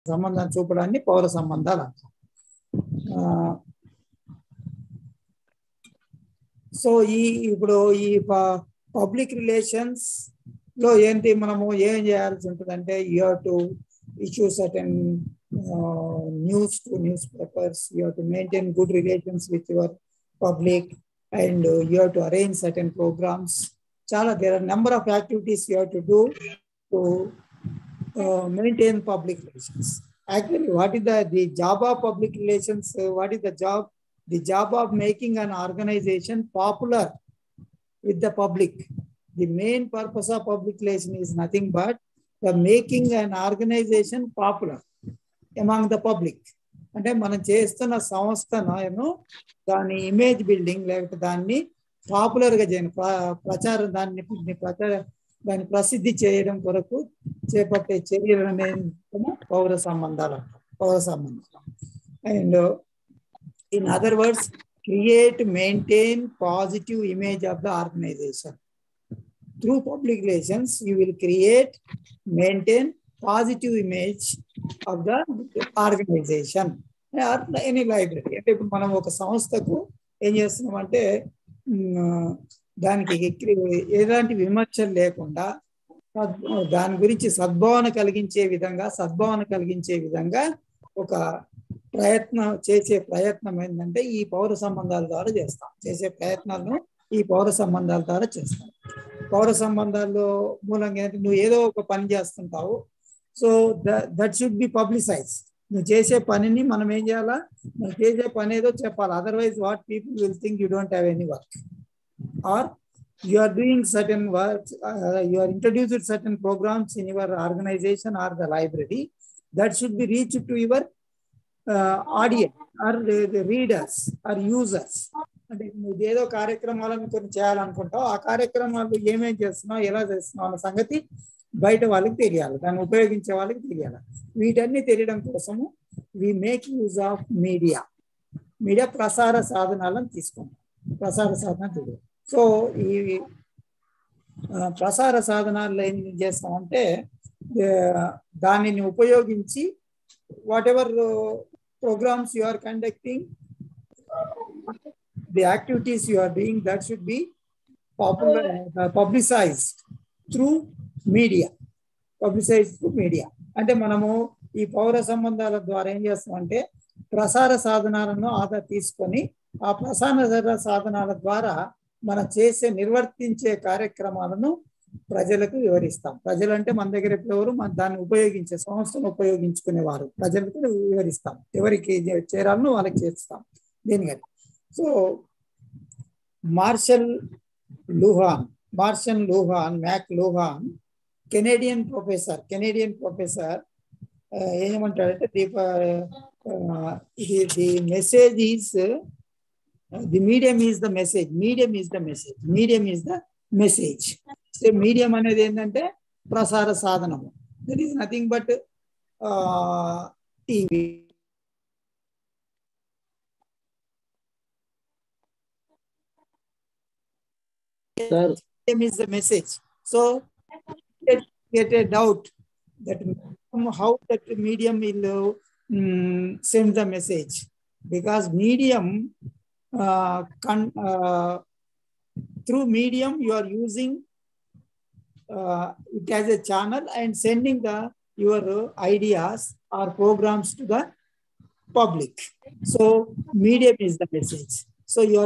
సంబంధం చూపడాన్ని పౌర సంబంధాలు అంటాం. సో ఇప్పుడు ఈ పబ్లిక్ రిలేషన్స్ లో ఏంటి మనము ఏం చేయాల్సి ఉంటుందంటే you have to issue certain news to newspapers, you have to maintain good relations with your public and you have to arrange certain programmes. చాలా there are number of activities you have to do to maintain public relations. Actually, what is the job of public relations? What is the job? The job of making an organization popular with the public. The main purpose of public relation is nothing but the making an organization popular among the public. అంటే మనం చేస్తున్న సంస్థను దాని image building లేకపోతే దాన్ని పాపులర్గా చేయడం, ప్రచారం దాన్ని ప్రసిద్ధి చేయడం కొరకు చేపట్టే చర్యలు అనేది పౌర సంబంధాలు అంటాం. పౌర సంబంధాలు and in other words create maintain positive image of the organisation. Through public relations you will create maintain positive image of the organisation any library. అంటే ఇప్పుడు మనం ఒక సంస్థకు ఏం చేస్తున్నామంటే దానికి ఎలాంటి విమర్శలు లేకుండా దాని గురించి సద్భావన కలిగించే విధంగా ఒక చేసే ప్రయత్నం ఏంటంటే ఈ పౌర సంబంధాల ద్వారా చేస్తాం. చేసే ప్రయత్నాలను ఈ పౌర సంబంధాల ద్వారా చేస్తాం. పౌర సంబంధాల్లో మూలంగా ఏంటంటే నువ్వు ఏదో ఒక పని చేస్తుంటావు, so that should be publicise. నువ్వు చేసే పనిని మనం ఏం చేయాలా, నువ్వు చేసే పని ఏదో చెప్పాలి. Otherwise what people will think you don't have any work. Or you are doing certain works, you are introduced certain programs in your organization or the library that should be reached to your audience or the readers or users. అంటే నువ్వు ఏదో కార్యక్రమాలను కొన్ని చేయాలనుకుంటావు, ఆ కార్యక్రమాలు ఏమేమి చేస్తున్నావు, ఎలా చేస్తున్నావు అన్న సంగతి బయట వాళ్ళకి తెలియాలి, దాన్ని ఉపయోగించే వాళ్ళకి తెలియాలి. వీటన్ని తెలియడం కోసము we make use of media ప్రసార సాధనాలను తీసుకుంటాం. ప్రసార సాధన తెలియదు. సో ఈ ప్రసార సాధనాల్లో ఏం చేస్తామంటే దానిని ఉపయోగించి whatever programmes you are conducting, the activities you are doing, that should be publicised through media. అంటే మనము ఈ పౌర సంబంధాల ద్వారా ఏం చేస్తామంటే ప్రసార సాధనాలను తీసుకొని ఆ ప్రసార సాధనాల ద్వారా మనం నిర్వర్తించే కార్యక్రమాలను ప్రజలకు వివరిస్తాం. ప్రజలు అంటే మన దగ్గర ఎవరు, మన దాన్ని ఉపయోగించే సంస్థను ఉపయోగించుకునేవారు, ప్రజలకు వివరిస్తాం. ఎవరికి చేరాలను వాళ్ళకి చేస్తాం దీనికంటే. సో మార్షల్ లూహాన్ కెనేడియన్ ప్రొఫెసర్ ఏమంటాడంటే the message is the medium is the message. So medium అనేది ఏంటంటే ప్రసార సాధనము. That is nothing but TV. Medium is the message. So get a doubt that how that medium will send the message, because medium through medium you are using it as a channel and sending your ideas or programs to the public. So medium is the message. So you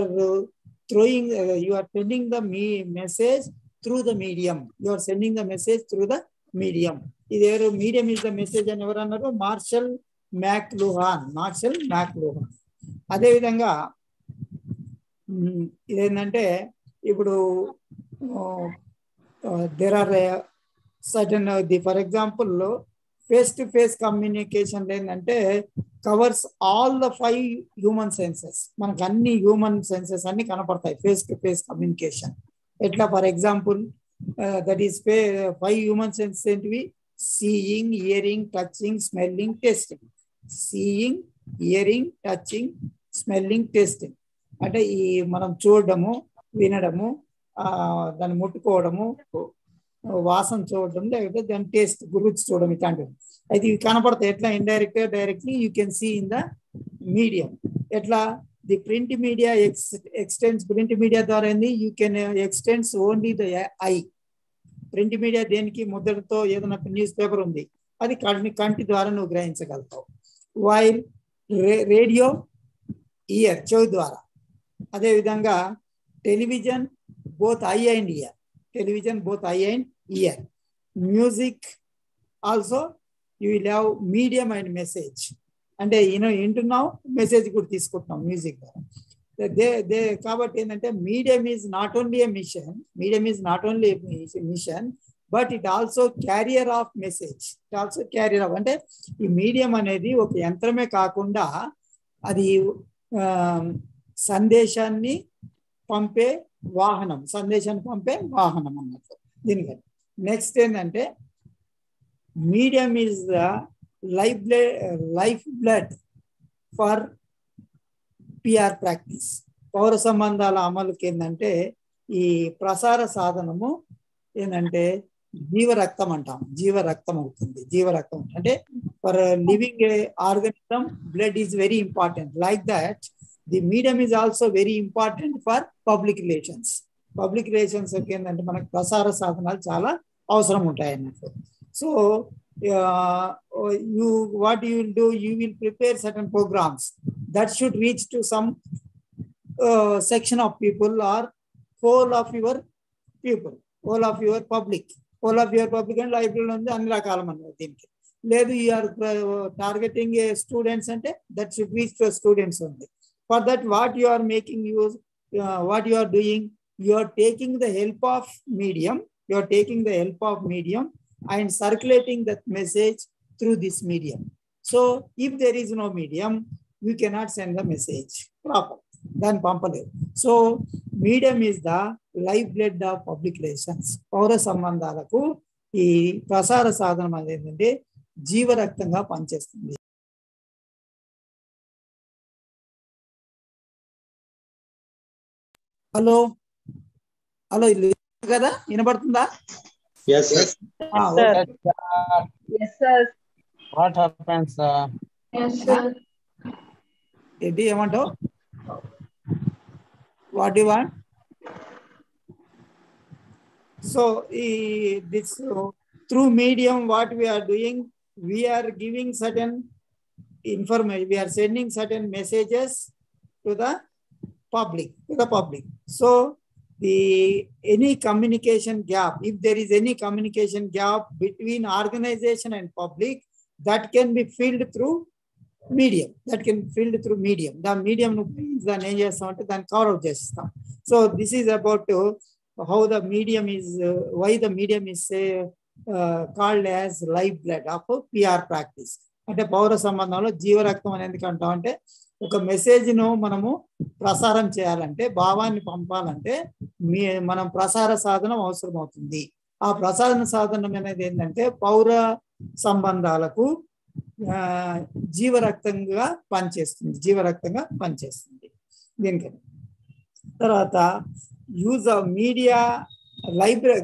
are sending the message through the medium. You are sending the message through the medium. Medium is the message అని ఎవరు అన్నారు? Martial మ్యాక్లూహాన్. అదేవిధంగా ఇదేంటంటే ఇప్పుడు there are certain for example face to face communication ఏంటంటే covers all the 5 human senses. మనకు అన్ని human senses అన్ని కనపడతాయి ఫేస్ టు ఫేస్ కమ్యూనికేషన్. ఎట్లా for example that is 5 human senses ఏంటివి? Seeing, hearing, touching, smelling, tasting. Seeing, hearing, touching, smelling, tasting. అంటే ఈ మనం చూడడము, వినడము, దాన్ని ముట్టుకోవడము, వాసన చూడడం, లేకపోతే దాని టేస్ట్ రుచి చూడడం, ఇట్లాంటివి. అయితే ఇవి కనపడతాయి ఎట్లా indirect directly you can see in the medium. ఎట్లా the print media extends, print media ద్వారా ఏంది you can extends only the eye. Print media దేనికి, ముద్రతో ఏదైనా న్యూస్ పేపర్ ఉంది అది కంటి ద్వారా నువ్వు గ్రహించగలుగుతావు. వైల్ రేడియో ఇయర్, చెవి ద్వారా. అదేవిధంగా television both eye and ear, television both eye and ear. Music also you will have medium and message. అంటే వింటున్నావు, మెసేజ్ కూడా తీసుకుంటున్నాం మ్యూజిక్ ద్వారా. కాబట్టి ఏంటంటే medium is not only a mission, medium is not only mission but it also carrier of message. It also carrier of, అంటే ఈ medium అనేది ఒక యంత్రమే కాకుండా అది సందేశాన్ని పంపే వాహనం, సందేశాన్ని పంపే వాహనం అన్నట్లు దీనికని. నెక్స్ట్ ఏంటంటే medium is the life blood for PR practice. పౌర సంబంధాల అమలుకి ఏంటంటే ఈ ప్రసార సాధనము ఏంటంటే జీవరక్తం అంటాం, జీవరక్తం అవుతుంది. జీవరక్తం అంటే for living organism blood is very important. Like that the medium is also very important for public relations. Public relations ఏంటంటే మనకు ప్రసార సాధనాలు చాలా అవసరం ఉంటాయి అన్నట్టు. So what you will do, you will prepare certain programs that should reach to some section of people or whole of your people, whole of your public and library ఉంది అన్ని రకాల మంది దీనికి. లేదు you are targeting students అంటే that should reach to students only. For that what you are making use, what you are doing, you are taking the help of medium, and circulating that message through this medium. So if there is no medium, you cannot send the message proper. Then pampaledu. So medium is the lifeblood of public relations. పౌర సంబంధాలకు ఈ ప్రసార సాధనం అనేది జీవరక్తంగా పనిచేస్తుంది. Hello hello కదా, వినపడుతుందా? Yes, sir. Yes, sir. What happens? Yes, sir. ఏంటి ఏమంటావు? What do you want? So this through medium what we are doing, we are giving certain information, we are sending certain messages to the public. So any communication gap, if there is any communication gap between organization and public, that can be filled through medium. The medium దాన్ని ఏం చేస్తామంటే దాన్ని cover out చేస్తాం. So this is about how the medium is, why the medium is called as life blood of PR practice. అంటే పౌర సంబంధంలో జీవరక్తం అని ఎందుకు అంటాం అంటే ఒక మెసేజ్ను మనము ప్రసారం చేయాలంటే, భావాన్ని పంపాలంటే మనం ప్రసార సాధనం అవసరం అవుతుంది. ఆ ప్రసార సాధనం అనేది ఏంటంటే పౌర సంబంధాలకు జీవరక్తంగా పనిచేస్తుంది దీనికని. తర్వాత use of media library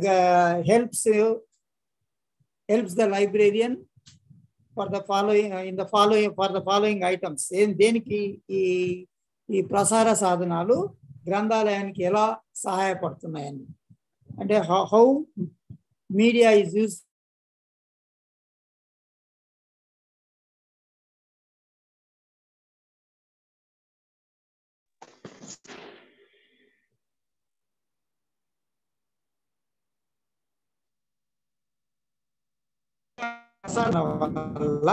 helps the librarian for the following items. దేనికి ఈ ప్రసార సాధనాలు గ్రంథాలయానికి ఎలా సహాయపడుతున్నాయని అంటే హౌ మీడియా ఈజ్ యూజ్ వల్ల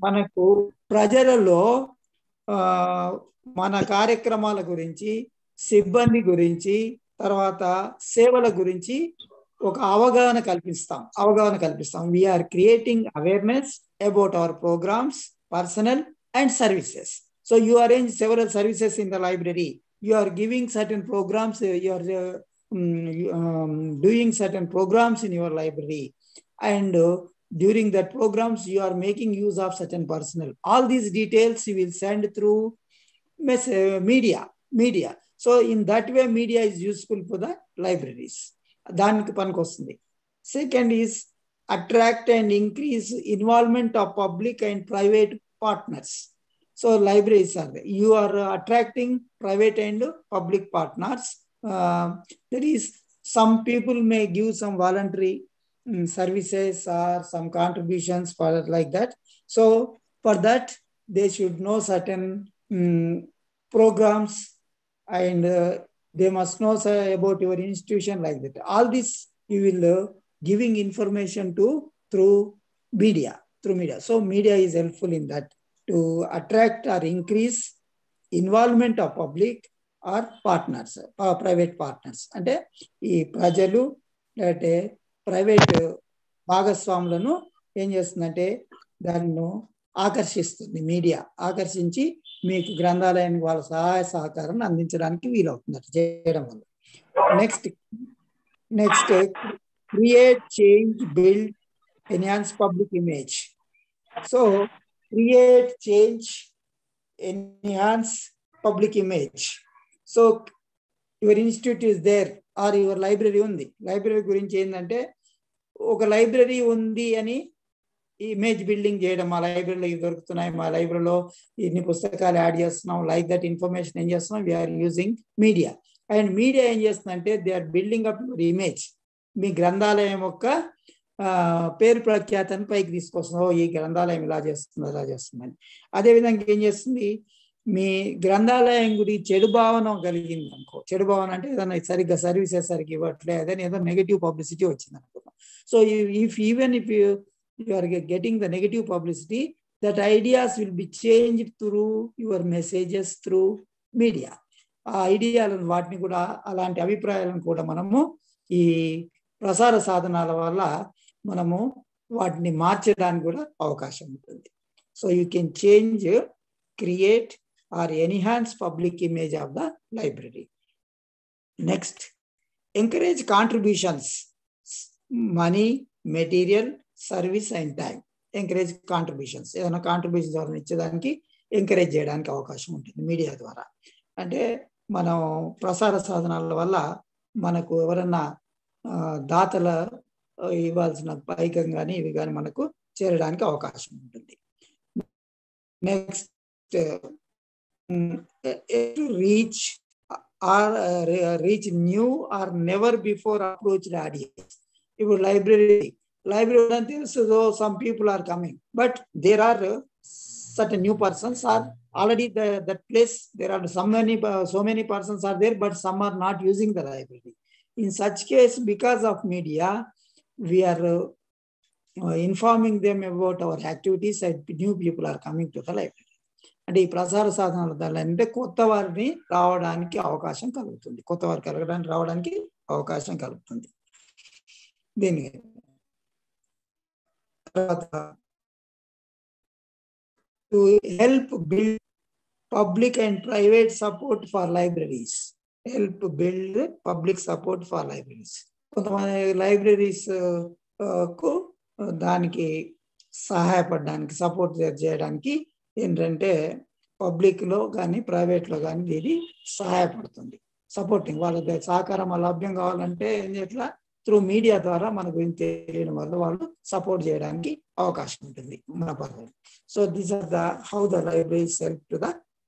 మనకు ప్రజలలో మన కార్యక్రమాల గురించి, సిబ్బంది గురించి, తర్వాత సేవల గురించి ఒక అవగాహన కల్పిస్తాం. We are creating awareness about our programmes, personal and services. So you arrange several services in the library. You are giving certain programs, you are doing certain programs in your library, and during that programs you are making use of certain personnel. All these details you will send through media. So in that way media is useful for the libraries. దానికి పనికొస్తుంది. Second is attract and increase involvement of public and private partners. So libraries are there. You are attracting private and public partners. There is some people may give some voluntary services or some contributions for like that. So for that, they should know certain programs, and they must know about your institution like that. All this you will giving information through media. So media is helpful in that to attract or increase involvement of public or partners, private partners. అంటే ఈ ప్రజలు అంటే private భాగస్వాములను ఏం చేస్తుందంటే దాన్ని ఆకర్షిస్తుంది. Media ఆకర్షించి మీకు గ్రంథాలయానికి వాళ్ళ సహాయ సహకారాన్ని అందించడానికి వీలవుతుంది అట్లా చేయడం వల్ల. Next create, change, build, enhance public image. So create, change, enhance public image. So your institute is there or your library ఉంది. లైబ్రరీ గురించి ఏంటంటే ఒక లైబ్రరీ ఉంది అని ఇమేజ్ బిల్డింగ్ చేయడం. మా లైబ్రరీలో ఇవి దొరుకుతున్నాయి, మా లైబ్రరీలో ఇన్ని పుస్తకాలు యాడ్ చేస్తున్నాం, లైక్ దట్ ఇన్ఫర్మేషన్ ఏం చేస్తున్నాం, we are using media. And media ఏం చేస్తుందంటే they are building up your image. మీ గ్రంథాలయం యొక్క పేరు ప్రఖ్యాతను పైకి తీసుకొస్తుంది. ఈ గ్రంథాలయం ఇలా చేస్తుంది అలా చేస్తుందని. అదేవిధంగా ఏం చేస్తుంది, మీ గ్రంథాలయం గురించి చెడు భావన కలిగింది అనుకో. చెడు భావన అంటే ఏదైనా సరిగ్గా సర్వీసెస్ సరిగ్గా ఇవ్వట్లే, అదని ఏదో నెగటివ్ పబ్లిసిటీ వచ్చింది అనుకున్నాం. So if you are getting the negative publicity, that ideas will be changed through your messages through media. ఆ ఐడియాలను వాటిని కూడా అలాంటి అభిప్రాయాలను కూడా మనము ఈ ప్రసార సాధనాల వల్ల మనము వాటిని మార్చడానికి కూడా అవకాశం ఉంటుంది. So you can change, create are enhance public image of the library. Next, encourage contributions, money, material, service and time. Encourage contributions, ఏదైనా కాంట్రిబ్యూషన్ ద్వారా ఇచ్చేదానికి ఎంకరేజ్ చేయడానికి అవకాశం ఉంటుంది మీడియా ద్వారా. అంటే మనం ప్రసార సాధనాల వల్ల మనకు ఎవరన్నా దాతల ఇవ్వాల్సిన పైకం కానీ ఇవి కానీ మనకు చేరడానికి అవకాశం ఉంటుంది. Next, reach new or never before approached audience. ఇప్పుడు లైబ్రరీ తెలుసు, some people are coming, but there are certain new persons are already that place. There are so many persons are there, but some are not using the library. In such case, because of media, we are informing them about our activities and new people are coming to the library. అంటే ఈ ప్రసార సాధనాల ద్వారా అంటే కొత్త వారిని రావడానికి అవకాశం కలుగుతుంది, కొత్త వారు రావడానికి అవకాశం కలుగుతుంది. దీని to help build public and private support for libraries. Help build public support for libraries. కొంతమంది లైబ్రరీస్ కు దానికి సహాయపడడానికి, సపోర్ట్ చేయడానికి ఏంటంటే పబ్లిక్లో కానీ ప్రైవేట్లో కానీ ఇది సహాయపడుతుంది. సపోర్టింగ్ వాళ్ళ సహకారం లభ్యం కావాలంటే ఏం చేయట్లా, త్రూ మీడియా ద్వారా మనకు తెలియడం వల్ల వాళ్ళు సపోర్ట్ చేయడానికి అవకాశం ఉంటుంది మన పద్ధతి. So this are the how the libraries help to the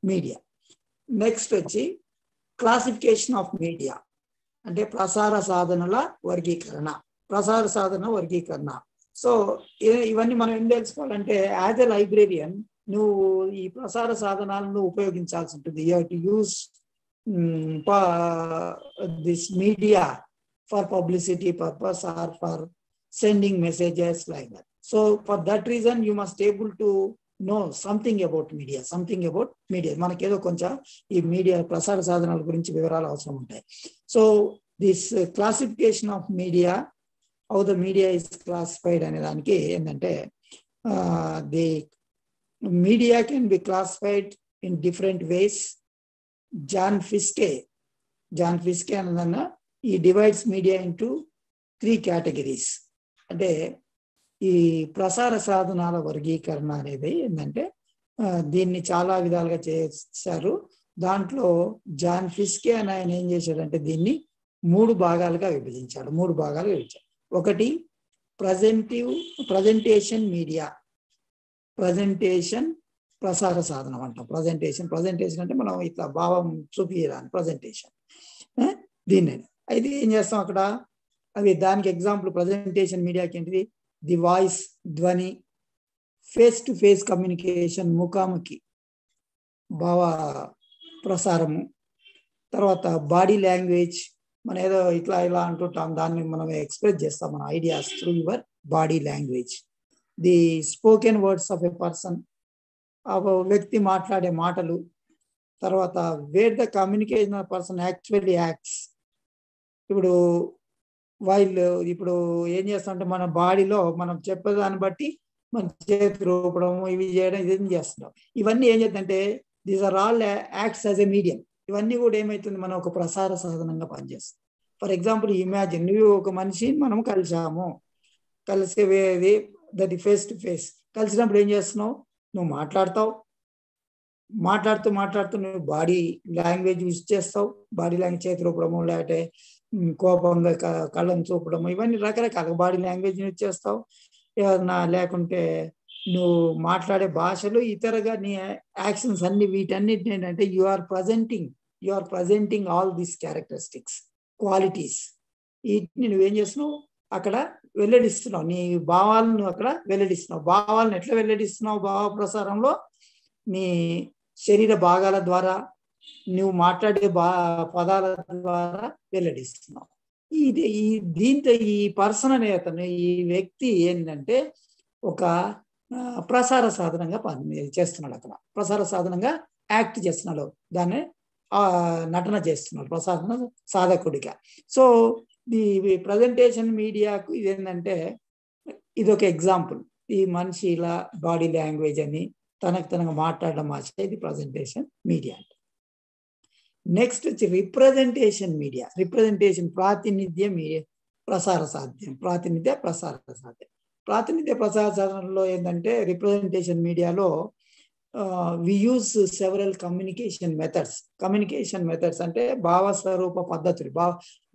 media. Next వచ్చి క్లాసిఫికేషన్ ఆఫ్ మీడియా, అంటే ప్రసార సాధనల వర్గీకరణ. ప్రసార సాధన వర్గీకరణ. సో ఇవన్నీ మనం ఏం తెలుసుకోవాలంటే, యాజ్ ఎ లైబ్రేరియన్ నువ్వు ఈ ప్రసార సాధనాలను ఉపయోగించాల్సి ఉంటుంది. You have to use this media for publicity purpose or for sending messages like that. So for that reason you must able to know something about media, మనకేదో కొంచెం ఈ మీడియా ప్రసార సాధనాల గురించి వివరాలు అవసరం ఉంటాయి. So this classification of media, how the media is classified అనే దానికి ఏంటంటే, the media can be classified in different ways. John Fiske అన్నదన్న ఈ డివైడ్స్ మీడియా ఇంటూ 3 కేటగిరీస్. అంటే ఈ ప్రసార సాధనాల వర్గీకరణ అనేది ఏంటంటే దీన్ని చాలా విధాలుగా చేశారు. దాంట్లో జాన్ ఫిస్కే అని ఆయన ఏం చేశాడంటే దీన్ని 3 భాగాలుగా విభజించాడు. ఒకటి ప్రజెంటేషన్ మీడియా, ప్రజెంటేషన్ ప్రసార సాధనం అంటాం. ప్రజెంటేషన్ అంటే మనం ఇట్లా భావం చూపించడానికి ప్రజెంటేషన్. దీన్ని అయితే ఏం చేస్తాం అక్కడ, అవి దానికి ఎగ్జాంపుల్ ప్రజెంటేషన్ మీడియాకి ఏంటిది, ది వాయిస్, ధ్వని, ఫేస్ టు ఫేస్ కమ్యూనికేషన్, ముఖాముఖి భావ ప్రసారము, తర్వాత బాడీ లాంగ్వేజ్, మనం ఏదో ఇట్లా ఇలా అంటుంటాం, దాన్ని మనం ఎక్స్ప్రెస్ చేస్తాం మన ideas through your body language. The spoken words of a person, ఆ వ్యక్తి మాట్లాడే మాటలు. తర్వాత wear the communication of person actually acts. ఇప్పుడు ఇప్పుడు ఏం చేస్తామంటే మన బాడీలో మనం చెప్పేదాన్ని బట్టి మన చేతి రూపడం, ఇవి చేయడం, ఇదేం చేస్తున్నాం. ఇవన్నీ ఏం చేద్దంటే these are all acts as a medium. ఇవన్నీ కూడా ఏమవుతుంది, మనం ఒక ప్రసార సాధనంగా పనిచేస్తాం. ఫర్ ఎగ్జాంపుల్ ఇమాజిన్, నువ్వు ఒక మనిషి మనం కలిసాము, కలిసేది దట్ ఫేస్ టు ఫేస్. కలిసినప్పుడు ఏం చేస్తున్నావు, నువ్వు మాట్లాడుతూ నువ్వు బాడీ లాంగ్వేజ్ యూజ్ చేస్తావు. బాడీ లాంగ్వేజ్ చేతి రూపడము, లేకపోతే కోపంగా కళ్ళను చూపడము, ఇవన్నీ రకరకాల బాడీ లాంగ్వేజ్ యూజ్ చేస్తావు. ఏమన్నా లేకుంటే నువ్వు మాట్లాడే భాషలు, ఇతరగా నీ యాక్షన్స్ అన్ని, వీటన్నిటిని ఏంటంటే you are presenting all these characteristics, qualities. వీటిని నువ్వేం చేస్తున్నావు, అక్కడ వెల్లడిస్తున్నావు. నీ భావాలను అక్కడ వెల్లడిస్తున్నావు. భావాలను ఎట్లా వెల్లడిస్తున్నావు, భావ ప్రసారంలో నీ శరీర భాగాల ద్వారా, నువ్వు మాట్లాడే పదాల ద్వారా వెల్లడిస్తున్నావు. దీంతో ఈ పర్సన్ అనే అతను, ఈ వ్యక్తి ఏంటంటే ఒక ప్రసార సాధనంగా చేస్తున్నాడు. అక్కడ ప్రసార సాధనంగా యాక్ట్ చేస్తున్నాడు, దాన్ని నటన చేస్తున్నాడు ప్రసార సాధకుడిగా. సో ఈ ప్రజెంటేషన్ మీడియాకు ఇదేంటంటే ఇదొక ఎగ్జాంపుల్. ఈ మనిషి ఇలా బాడీ లాంగ్వేజ్ అని తనకు మాట్లాడడం భాష, ఇది ప్రజెంటేషన్ మీడియా. నెక్స్ట్ వచ్చి రిప్రజెంటేషన్ మీడియా. ప్రాతినిధ్య ప్రసార సాధ్యం. ప్రాతినిధ్య ప్రసార సాధనంలో ఏంటంటే రిప్రజెంటేషన్ మీడియాలో we use several communication methods అంటే భావస్వరూప పద్ధతులు,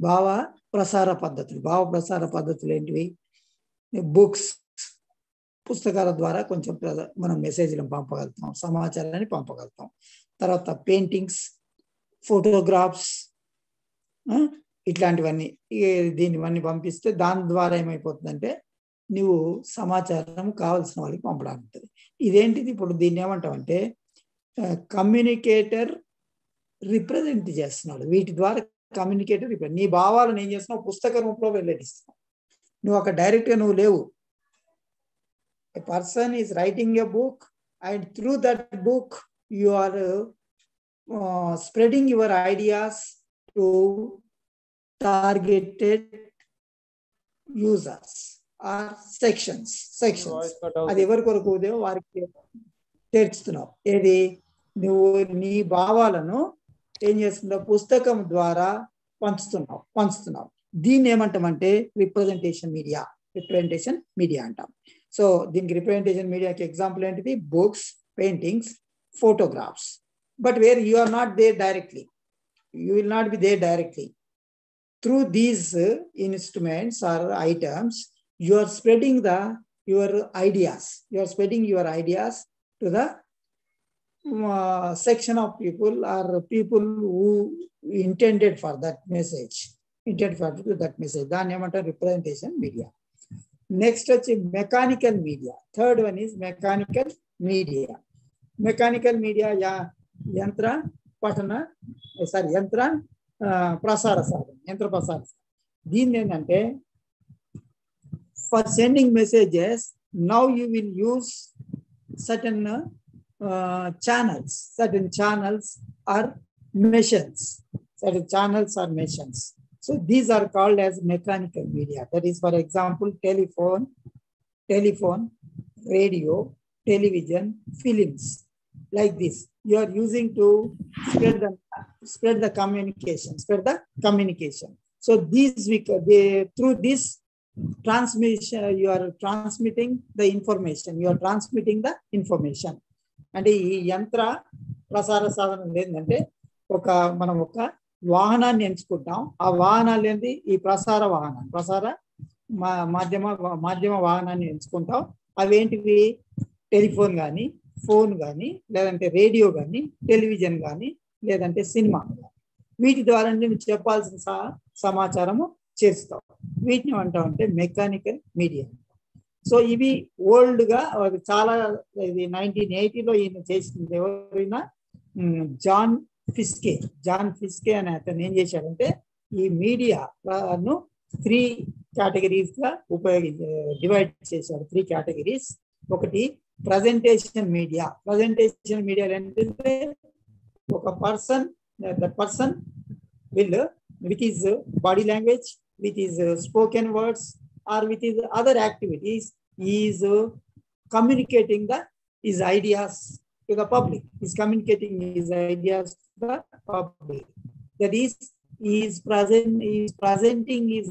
భావ ప్రసార పద్ధతులు ఏంటివి, బుక్స్, పుస్తకాల ద్వారా కొంచెం మనం మెసేజ్లను పంపగలుగుతాం, సమాచారాన్ని పంపగలుగుతాం. తర్వాత పెయింటింగ్స్, ఫోటోగ్రాఫ్స్, ఇట్లాంటివన్నీ దీనివన్నీ పంపిస్తే దాని ద్వారా ఏమైపోతుందంటే నువ్వు సమాచారం కావాల్సిన వాళ్ళకి పంపడానికి ఉంటుంది. ఇదేంటిది, ఇప్పుడు దీన్ని ఏమంటామంటే కమ్యూనికేటర్ రిప్రజెంట్ చేస్తున్నాడు. వీటి ద్వారా కమ్యూనికేటర్ నీ భావాలను ఏం చేస్తున్నావు, పుస్తక రూపంలో వెల్లడిస్తున్నావు. నువ్వు అక్కడ డైరెక్ట్గా నువ్వు లేవు. A person is writing a book, and through that book you are spreading your ideas to targeted users or sections. అది ఎవరి కొరకు వారికి చేర్చుతున్నావు. ఏది, నువ్వు నీ భావాలను ఏం చేస్తున్నావు, పుస్తకం ద్వారా పంచుతున్నావు. దీన్ని ఏమంటామంటే రిప్రజెంటేషన్ మీడియా అంటాం. సో దీనికి రిప్రజెంటేషన్ మీడియాకి ఎగ్జాంపుల్ ఏంటిది, books, paintings, photographs. But where you are not there directly, you will not be there directly. Through these instruments or items, you are spreading your ideas. You are spreading your ideas to the section of people or people who intended for that message. దాన్ని ఏమంటారు, representation media. Next వచ్చి mechanical media. Third one is mechanical media. యంత్ర ప్రసార సాధనం. దీన్ని ఏంటంటే for sending messages now you will use certain channels or missions. So these are called as mechanical media. That is, for example, telephone, radio, television, films, like this. You are using to spread the communication. So through this transmission, you are transmitting the information. అంటే ఈ యంత్ర ప్రసార సాధనం ఏంటంటే మనం ఒక వాహనాన్ని ఎంచుకుంటాం. ఆ వాహనాలు ఏంటి, ఈ ప్రసార మాధ్యమ వాహనాన్ని ఎంచుకుంటాం. అవేంటివి? టెలిఫోన్ కానీ, ఫోన్ కానీ, లేదంటే రేడియో కానీ, టెలివిజన్ కానీ, లేదంటే సినిమా. వీటి ద్వారా నువ్వు చెప్పాల్సిన సమాచారము చేస్తావు. వీటిని అంటామంటే మెకానికల్ మీడియా. సో ఇవి ఓల్డ్గా చాలా, ఇది 1980లో ఈయన చేసింది. ఎవరైనా జాన్ ఫిస్కే అనే అతను ఏం చేశాడంటే ఈ మీడియాను 3 categories గా డివైడ్ చేశాడు. 3 categories. ఒకటి ప్రజెంటేషన్ మీడియా. ప్రజెంటేషన్ మీడియా ఏంటంటే ఒక person will with his body language, with his spoken words, or with his other activities, he is communicating his ideas to the public. He is communicating his ideas to the public. That is, he is presenting his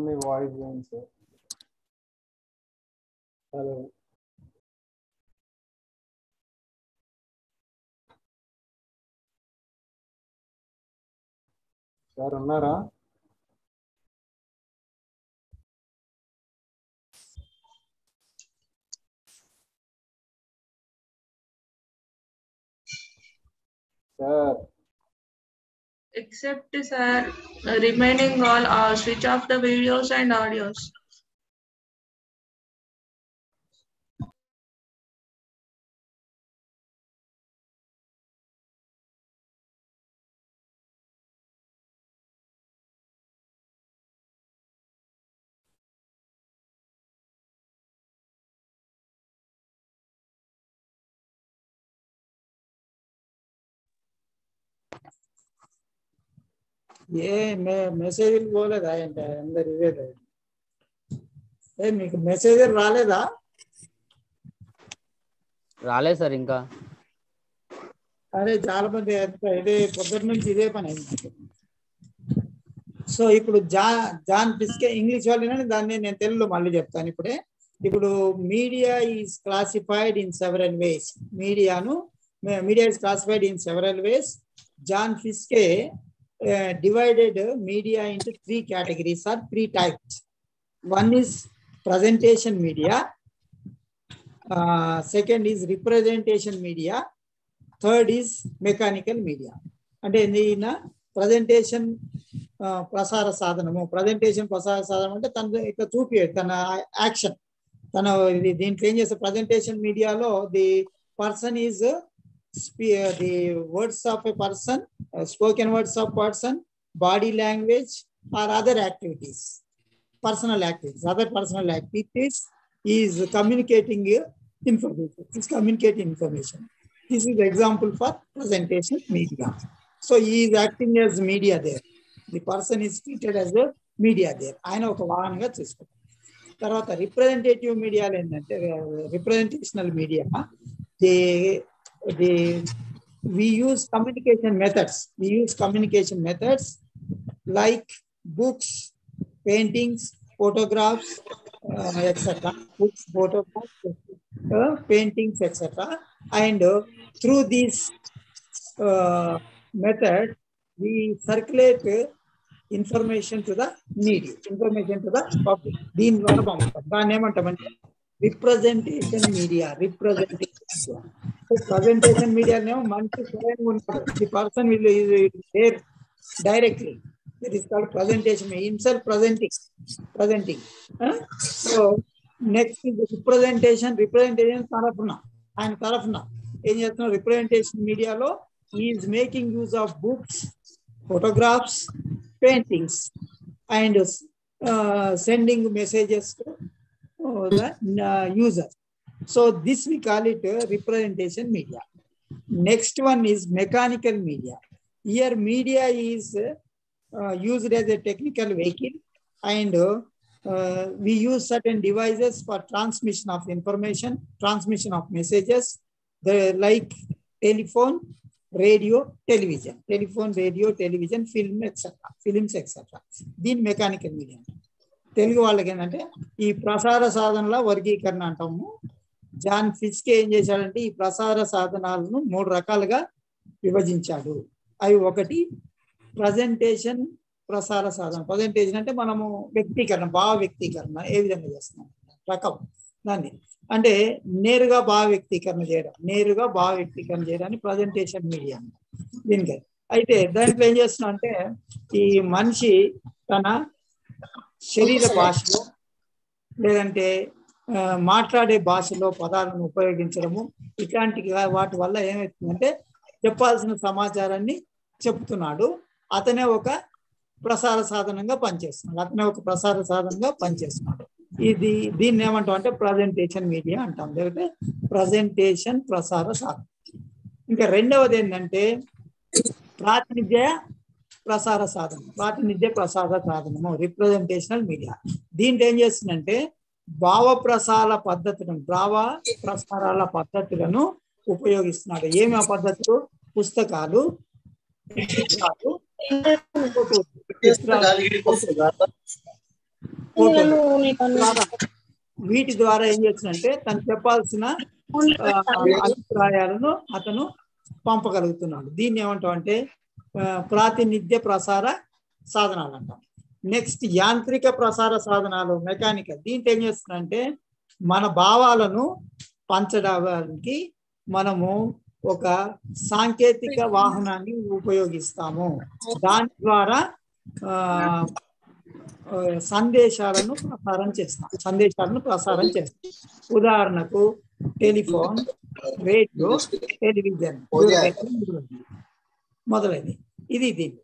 me voice ఏంటి sir? Hello sir, ఉన్నారా? Sir Except sir, remaining all switch off the videos and audios. ఏ మెసేజ్లు పోలేదా అంటే అందరు ఇవే? మీకు message రాలేదా? రాలేదు సార్ ఇంకా. అదే చాలా మంది ఇదే పొద్దున్న నుంచి ఇదే పని అయింది. సో ఇప్పుడు జాన్ ఫిస్కే ఇంగ్లీష్ వాళ్ళని, దాన్ని నేను తెలుగులో మళ్ళీ చెప్తాను ఇప్పుడే. ఇప్పుడు media is classified in several ways. Media is classified in several ways. John Fiske divided media into 3 categories or 3 types. One is presentation media, second is representation media, third is mechanical media. అంటే ఈయన presentation ప్రసార సాధనము, presentation ప్రసార సాధనం అంటే తన ఇక్కడ చూపించాడు తన యాక్షన్. తన దీంట్లో ఏం చేస్తే ప్రజెంటేషన్ మీడియాలో the person is the words of a person, spoken words of person, body language, or other activities, personal activities, is communicating information. This is the example for presentation media. So he is acting as media there. The person is treated as a media there. ఆయన ఒక వాహనంగా చూసుకుంటాం. తర్వాత representative మీడియాలో ఏంటంటే representational media, we use communication methods like books, paintings, photographs, etc. Books, photographs, paintings, etc. And through these method, we circulate information to the needy, information to the public. దీని ద్వారా పంపుతాం. దాన్ని ఏమంటామంటే రిప్రజెంటేషన్ మీడియా. ప్రజెంటేషన్ మీడియా మంచి సరైన ఉంటాడు. The person will there directly. It is called presentation, himself presenting. So next representation ఆయన తరఫున ఏం చేస్తున్నాం? రిప్రజెంటేషన్ మీడియాలో is making use of books, photographs, paintings, and sending messages to the user. So this we call it representation media. Next one is mechanical media. Here media is used as a technical vehicle, and we use certain devices for transmission of information, transmission of messages, like telephone, radio, television, telephone, radio, television, films etcetera. దీని mechanical media. Telugu వాళ్ళకి ఏంటంటే ఈ ప్రసార సాధనల వర్గీకరణ అంటాము. John Fiske ఏం చేశాడంటే ఈ ప్రసార సాధనాలను 3 రకాలుగా విభజించాడు. అవి ఒకటి ప్రజెంటేషన్ ప్రసార సాధన. ప్రజెంటేషన్ అంటే మనము వ్యక్తీకరణ, భావ వ్యక్తీకరణ ఏ విధంగా చేస్తున్నాం రకం దాన్ని, అంటే నేరుగా భావ వ్యక్తీకరణ చేయడాన్ని ప్రజెంటేషన్ మీడియా దీనికి. అయితే దాంట్లో ఏం చేస్తున్నాం అంటే ఈ మనిషి తన శరీర భాషలో లేదంటే మాట్లాడే భాషలో పదాలను ఉపయోగించడము, ఇట్లాంటి వాటి వల్ల ఏమవుతుందంటే చెప్పాల్సిన సమాచారాన్ని చెప్తున్నాడు. అతనే ఒక ప్రసార సాధనంగా పనిచేస్తున్నాడు. దీన్ని ఏమంటాం అంటే ప్రజెంటేషన్ మీడియా అంటాం, లేకపోతే ప్రజెంటేషన్ ప్రసార సాధనం. ఇంకా రెండవది ఏంటంటే ప్రాతినిధ్య ప్రసార సాధనము, రిప్రజెంటేషనల్ మీడియా. దీంట్లో ఏం చేస్తుందంటే భావ ప్రసారాల పద్ధతులను ఉపయోగిస్తున్నాడు. ఏమి ఆ పద్ధతులు? పుస్తకాలు, వీటి ద్వారా ఏం చేస్తుందంటే తను చెప్పాల్సిన అభిప్రాయాలను అతను పంపగలుగుతున్నాడు. దీన్ని ఏమంటాం అంటే ప్రాతినిధ్య ప్రసార సాధనాలు అంటాం. నెక్స్ట్ యాంత్రిక ప్రసార సాధనాలు, మెకానికల్. దీంట్లో ఏం చేస్తుందంటే మన భావాలను పంచడానికి మనము ఒక సాంకేతిక వాహనాన్ని ఉపయోగిస్తాము. దాని ద్వారా సందేశాలను ప్రసారం చేస్తాం. ఉదాహరణకు టెలిఫోన్, రేడియో, టెలివిజన్ మొదలైనవి. ఇది దీన్ని.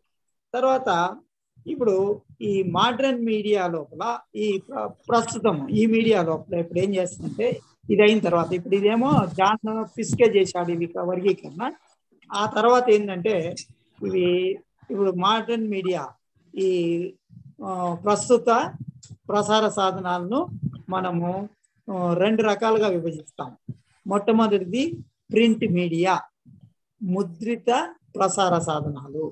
తర్వాత ఇప్పుడు ఈ మోడర్న్ మీడియా లోపల ప్రస్తుతం ఈ మీడియా లోపల ఇప్పుడు ఏం చేస్తుందంటే ఇది అయిన తర్వాత ఇప్పుడు ఇదేమో జాన్ ఫిస్కే చేశాడు ఇవి వర్గీకరణ. ఆ తర్వాత ఏంటంటే ఇప్పుడు మోడర్న్ మీడియా ఈ ప్రస్తుత ప్రసార సాధనాలను మనము 2 రకాలుగా విభజిస్తాం. మొట్టమొదటిది ప్రింట్ మీడియా, ముద్రిత ప్రసార సాధనాలు.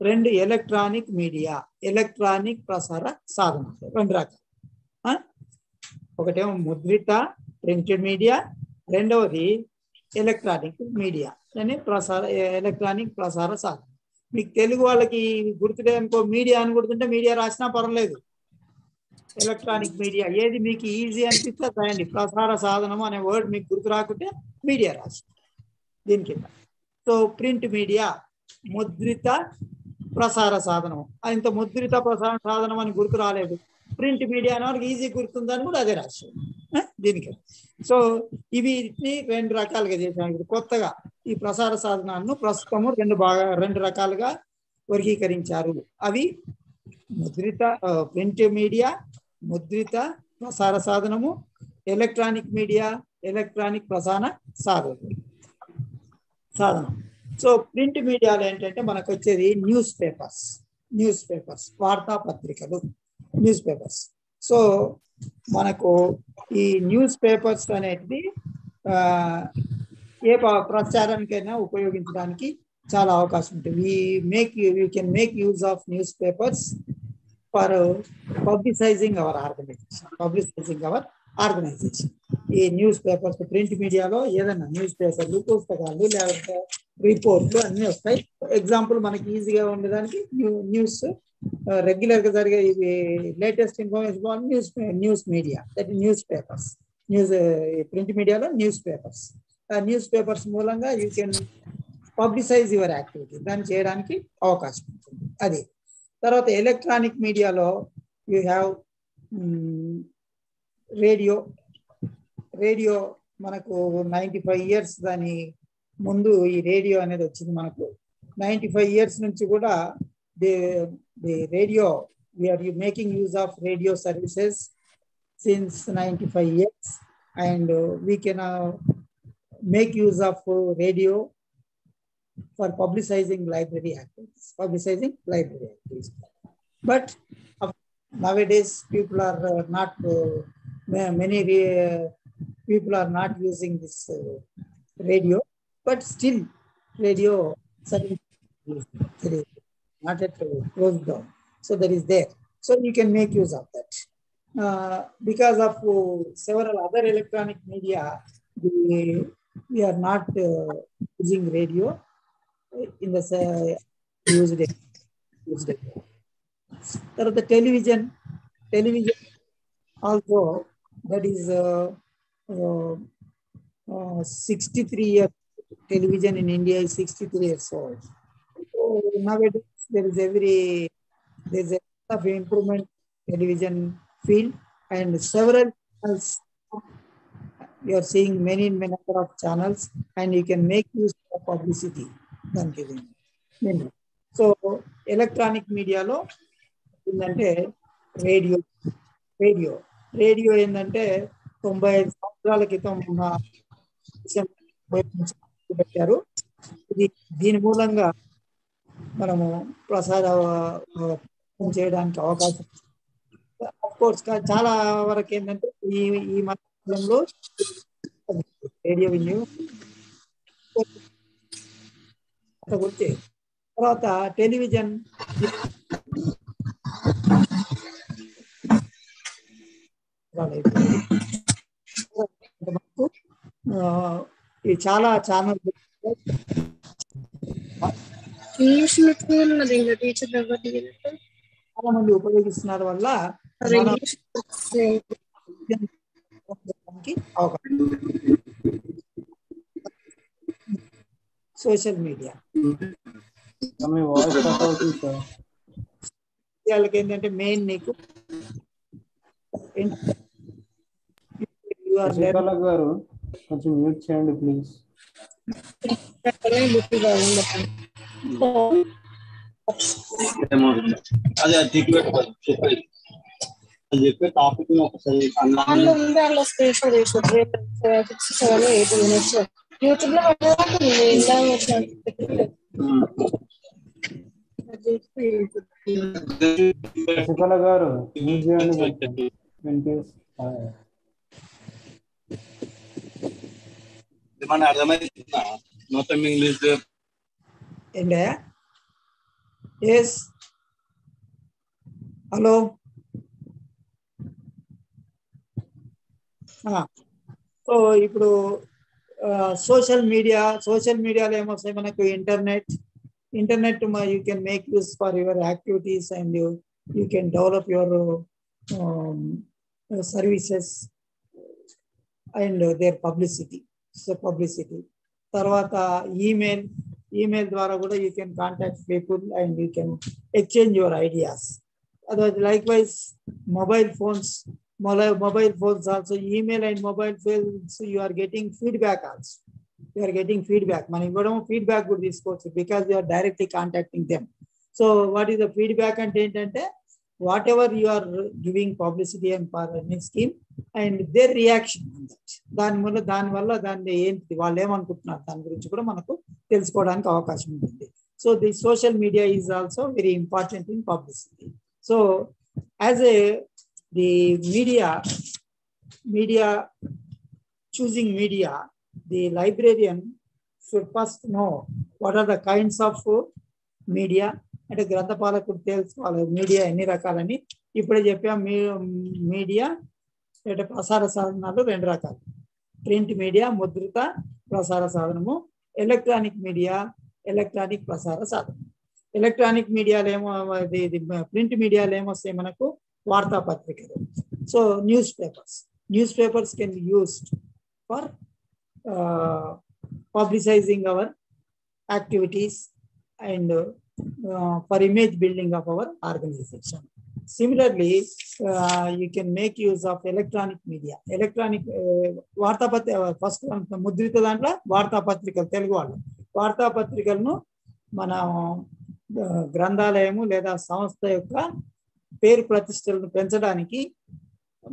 2 ఎలక్ట్రానిక్ మీడియా, ఎలక్ట్రానిక్ ప్రసార సాధనాలు. 2 రకాలు. ఒకటేమో ముద్రిత ప్రింటెడ్ మీడియా, రెండవది ఎలక్ట్రానిక్ మీడియా ఎలక్ట్రానిక్ ప్రసార సాధనం. మీకు తెలుగు వాళ్ళకి గుర్తులే అనుకో, మీడియా అని గుర్తుంటే మీడియా రాసినా పర్వాలేదు. ఎలక్ట్రానిక్ మీడియా ఏది మీకు ఈజీ అనిపిస్తే రాయండి. ప్రసార సాధనం అనే వర్డ్ మీకు గుర్తు రాకుంటే మీడియా రాసి దీని కింద. సో ప్రింట్ మీడియా ముద్రిత ప్రసార సాధనం. ఇంత ముద్రిత ప్రసార సాధనం అని గుర్తు రాలేదు, ప్రింట్ మీడియా అనే వాళ్ళకి ఈజీ గుర్తుందని కూడా అదే రాశారు దీనికి. సో ఇవి 2 రకాలుగా చేశాను. కొత్తగా ఈ ప్రసార సాధనాలను ప్రస్తుతము 2 రకాలుగా వర్గీకరించారు. అవి ముద్రిత ప్రింట్ మీడియా, ముద్రిత ప్రసార సాధనము, ఎలక్ట్రానిక్ మీడియా, ఎలక్ట్రానిక్ ప్రసార సాధనం. సో ప్రింట్ మీడియాలో ఏంటంటే మనకు వచ్చేది న్యూస్ పేపర్స్, వార్తాపత్రికలు, న్యూస్ పేపర్స్. సో మనకు ఈ న్యూస్ పేపర్స్ అనేది ఏ ప్రచారానికైనా ఉపయోగించడానికి చాలా అవకాశం ఉంటుంది. You can make use of newspapers for publicising our organisation. ఈ న్యూస్ పేపర్స్ ప్రింట్ మీడియాలో ఏదైనా న్యూస్ పేపర్లు, పుస్తకాలు, లేకపోతే రిపోర్ట్లు అన్నీ వస్తాయి. ఎగ్జాంపుల్ మనకి ఈజీగా ఉండడానికి న్యూస్ రెగ్యులర్ గా జరిగే ఇవి latest information news media, that newspapers. Print మీడియాలో న్యూస్ పేపర్స్ మూలంగా you can publicise your activity, దాన్ని చేయడానికి అవకాశం ఉంటుంది. అది తర్వాత ఎలక్ట్రానిక్ మీడియాలో యూ హ్యావ్ రేడియో. మనకు 95 years దాని ముందు ఈ రేడియో అనేది వచ్చింది. మనకు 95 years నుంచి కూడా the radio we are making use of radio services since 95 years and we can make use of radio for publicizing library activities. But nowadays people are many people are not using this radio, but still radio service there is not yet closed down. So that is there. So you can make use of that. Because of several other electronic media, we are not using radio in the used. The television also, that is 63 years. Television in India is 63 years old. So nowadays there is a lot of improvement television field, and several channels. You are seeing many number of channels, and you can make use of publicity. So electronic media lo ఏంటంటే radio ఏంటంటే 95 సంవత్సరాల క్రితం పెట్టారు. దీని మూలంగా మనము ప్రసారం చేయడానికి అవకాశం. ఆఫ్ కోర్స్ చాలా వరకు ఏంటంటే ఈ మధ్యకాలంలో రేడియో వినియోగం వచ్చే తర్వాత టెలివిజన్ చాలా ఛానల్ చాలా మంది ఉపయోగిస్తున్నారు వల్ల సోషల్ మీడియా వాళ్ళకి ఏంటంటే మెయిన్ నీకు గారు కొంచెం మ్యూట్ చేయండి ప్లీజ్. అదే చెప్పే టాపిక్ ఒకసారి యూట్యూబ్ లో శశికళ గారు మ్యూట్ చేయండి. మన అర్థమైందా మొత్తం ఇంగ్లీష్ ఏంటే? Yes, hello. సో ఇప్పుడు సోషల్ మీడియాలో ఏమొస్తాయి మనకు? Internet you can make use for your activities and you can develop your services and their publicity. తర్వాత ఈమెయిల్ ద్వారా కూడా you can contact people and you can exchange your ideas. Other likewise mobile phones also, email and mobile phones, you are getting feedback also. మనం ఇవ్వడం feedback కూడా తీసుకోవచ్చు because you are directly contacting them. So what is the feedback అంటే ఏంటంటే whatever you are giving publicity and for any scheme and their reaction on that. దానివల్ల దాన్ని ఏంటి వాళ్ళు ఏమనుకుంటున్నారు దాని గురించి కూడా మనకు తెలుసుకోవడానికి అవకాశం ఉంటుంది. So the social media is also very important in publicity. So as the choosing media, the librarian should first know what are the kinds of media. అంటే గ్రంథపాలకుడు తెలుసుకోవాలి మీడియా ఎన్ని రకాలని. ఇప్పుడే చెప్పాం మీడియా అంటే ప్రసార సాధనాలు 2 రకాలు: ప్రింట్ మీడియా, ముద్రిత ప్రసార సాధనము, ఎలక్ట్రానిక్ మీడియా, ఎలక్ట్రానిక్ ప్రసార సాధనం. ఎలక్ట్రానిక్ మీడియాలో ఏమో ప్రింట్ మీడియాలో ఏమొస్తాయి మనకు? వార్తాపత్రికలు. So news papers can be used for publicizing our activities and for image building of our organization. Similarly, you can make use of electronic media. First ముద్రిత దాంట్లో వార్తాపత్రికలు, తెలుగు వాళ్ళు వార్తాపత్రికలను మన గ్రంథాలయము లేదా సంస్థ యొక్క పేరు ప్రతిష్టలను పెంచడానికి,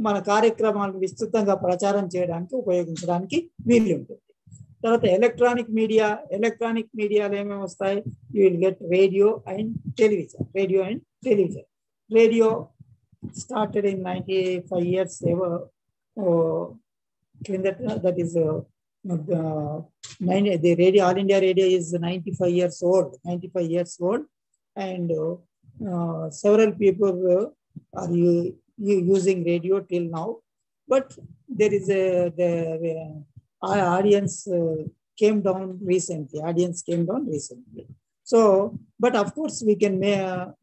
మన కార్యక్రమాలను విస్తృతంగా ప్రచారం చేయడానికి ఉపయోగించడానికి వీలు ఉంటుంది. తర్వాత ఎలక్ట్రానిక్ మీడియాలో ఏమేమి వస్తాయి? You will get radio and television. Radio started in 95 years కిందట, that is the radio, All India Radio is 95 years old, 95 years old, and several people are using radio till now. But there is the audience came down recently. So, but of course, we can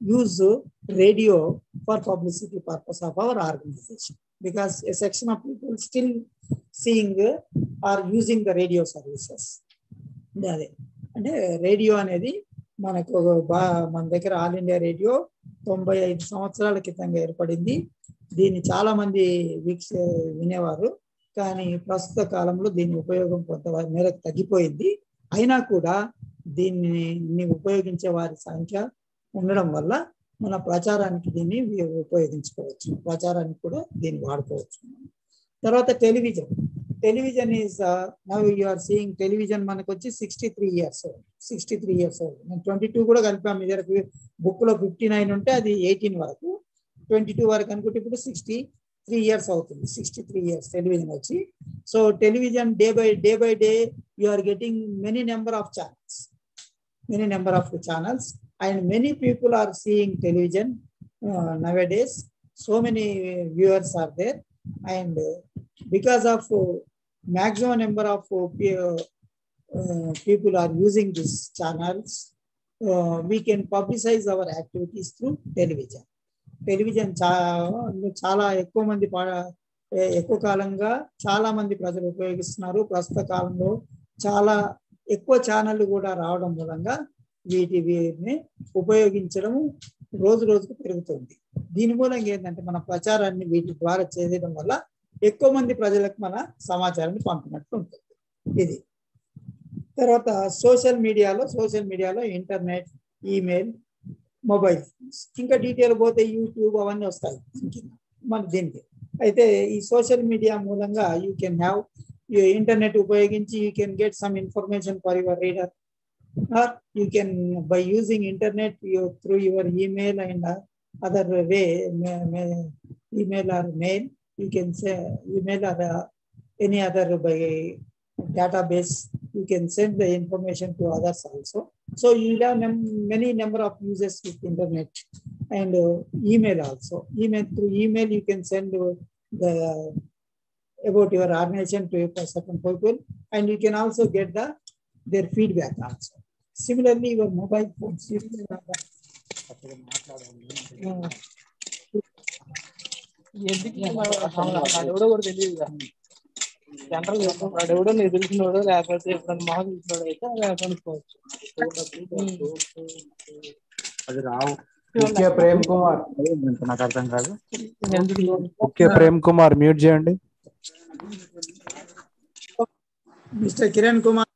use radio for publicity purpose of our organization, because a section of people still seeing or using the radio services. And radio అనేది మనకు మన దగ్గర all India radio 95 సంవత్సరాల క్రితంగా ఏర్పడింది. దీన్ని చాలా మంది వినేవారు, కానీ ప్రస్తుత కాలంలో దీని ఉపయోగం కొంత మేరకు తగ్గిపోయింది. అయినా కూడా దీన్ని ఉపయోగించే వారి సంఖ్య ఉండడం వల్ల మన ప్రచారానికి దీన్ని ఉపయోగించుకోవచ్చు, ప్రచారానికి కూడా దీన్ని వాడుకోవచ్చు. తర్వాత television is now you are seeing television మనకు వచ్చి 63 years old. నేను 22 కూడా కలిపాము. మీ దగ్గర బుక్ లో 59 ఉంటే అది 18 వరకు, 22 వరకు అనుకుంటే ఇప్పుడు 63 years అవుతుంది. 63 years టెలివిజన్ వచ్చి. So television day by day you are getting many number of channels and many people are seeing television nowadays. So many viewers are there, and because of maximum number of people are using these channels, we can publicize our activities through television. చాలా ఎక్కువ కాలంగా చాలా మంది ప్రజలు ఉపయోగిస్తున్నారు. ప్రస్తుత కాలంలో చాలా ఎక్కువ ఛానళ్ళు కూడా రావడం మూలంగా వీటిని ఉపయోగించడం రోజు రోజుకు పెరుగుతుంది. దీని మూలంగా ఏంటంటే మన ప్రచారాన్ని వీటి ద్వారా చేయడం వల్ల ఎక్కువ మంది ప్రజలకు మన సమాచారాన్ని పంపినట్లు ఉంటుంది. ఇది తర్వాత సోషల్ మీడియాలో ఇంటర్నెట్, ఈమెయిల్, మొబైల్ ఫోన్స్, ఇంకా డీటెయిల్ పోతే యూట్యూబ్ అవన్నీ వస్తాయి మన దీనికి. అయితే ఈ సోషల్ మీడియా మూలంగా యూ కెన్ హ్యావ్ ఇంటర్నెట్ ఉపయోగించి you can get some information for your reader, or you can, by using internet through your email and other way, email or mail, you can say email or any other by database, you can send the information to others also. So you have many number of users with internet and email also. Through email you can send about your organization to certain people, and you can also get their feedback also. Similarly, your mobile phones. ఎవడో నీకు తెలిసినోడు లేకపోతే ఎప్పుడన్నా మాకు తెలిసినోడు అయితే అలా కనుక్కోవచ్చు. అది రావు. ముఖ్య ప్రేమ్ కుమార్, నాకు అర్థం కాదు. ముఖ్య ప్రేమ్ కుమార్ మ్యూట్ చేయండి. మిస్టర్ కిరణ్ కుమార్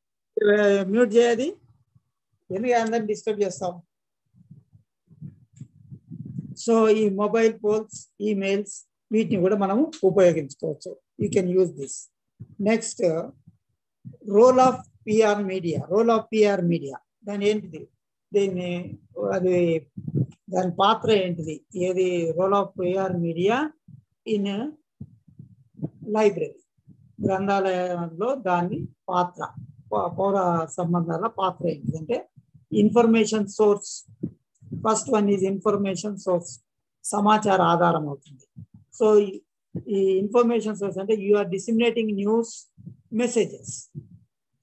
మ్యూట్ చేయది, ఎందుకు అందరిని డిస్టర్బ్ చేస్తాం. సో ఈ మొబైల్ ఫోన్స్, ఈమెయిల్స్, వీటిని కూడా మనము ఉపయోగించుకోవచ్చు. You can use this. Next, role of PR media. దాని ఏంటిది, దాని పాత్ర ఏంటిది, ఏది role of PR media in library, గ్రంథాలయంలో దాని పాత్ర, పౌర సంబంధాల పాత్ర ఏంటిదంటే information source. First one is information source, సమాచార ఆధారం అవుతుంది. సో ఈ ఇన్ఫర్మేషన్ సోర్స్ అంటే you are disseminating news, messages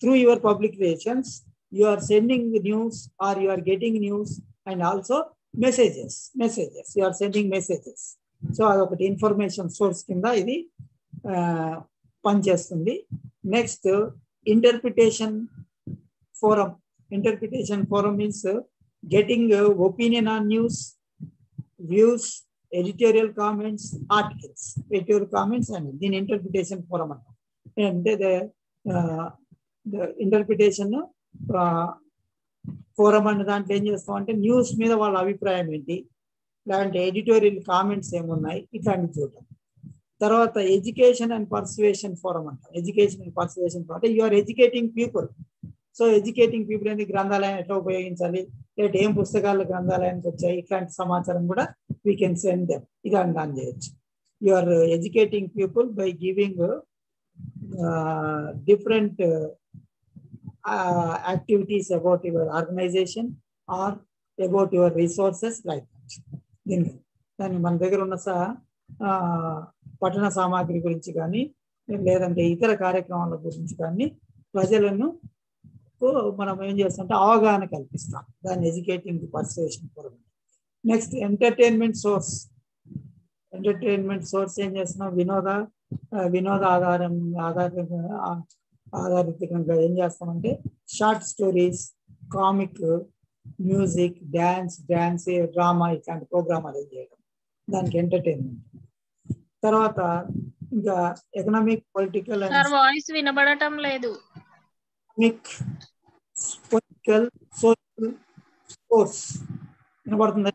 through your public relations. You are sending news or you are getting news and also messages you are sending messages. So అదొకటి information source కింద ఇది పనిచేస్తుంది. Next, interpretation forum means getting opinion on news, views, editorial comments, articles, and then interpretation forum. And the interpretation forum అన్న దాంట్లో ఏం చేస్తాం అంటే news మీద వాళ్ళ అభిప్రాయం ఏంటి, లేదంటే ఎడిటోరియల్ కామెంట్స్ ఏమున్నాయి, ఇట్లాంటివి చూడటం. తర్వాత ఎడ్యుకేషన్ అండ్ పర్సువేషన్ ఫోరం అంటాం. అంటే you are educating people. So educating people అనేది గ్రంథాలయం ఎట్లా ఉపయోగించాలి, లేదంటే ఏం పుస్తకాలు గ్రంథాలయానికి వచ్చాయి, ఇట్లాంటి సమాచారం కూడా వీ కెన్ సెండ్ దెమ్. ఇది దాన్ని చేయొచ్చు. You are educating people by giving different activities about your organization or about your resources like that. దాన్ని మన దగ్గర ఉన్న పఠన సామాగ్రి గురించి కానీ లేదంటే ఇతర కార్యక్రమాల గురించి కానీ ప్రజలను మనం ఏం చేస్తామంటే అవగాహన కల్పిస్తాం. దాన్ని educating the persuasion forum. Next entertainment source. Entertainment source ఏం చేస్తున్నాం? వినోద ఆధారితంగా ఏం చేస్తామంటే short stories, comic, music, dance, drama ఇట్లాంటి ప్రోగ్రామ్ అరేంజ్ చేయడం, దానికి ఎంటర్టైన్మెంట్. తర్వాత ఇంకా ఎకనామిక్, పొలిటికల్ అండ్ వాయిస్ వినబడటం లేదు. పొలిటికల్, సోషల్ స్పోర్ట్స్ వినబడుతుంది.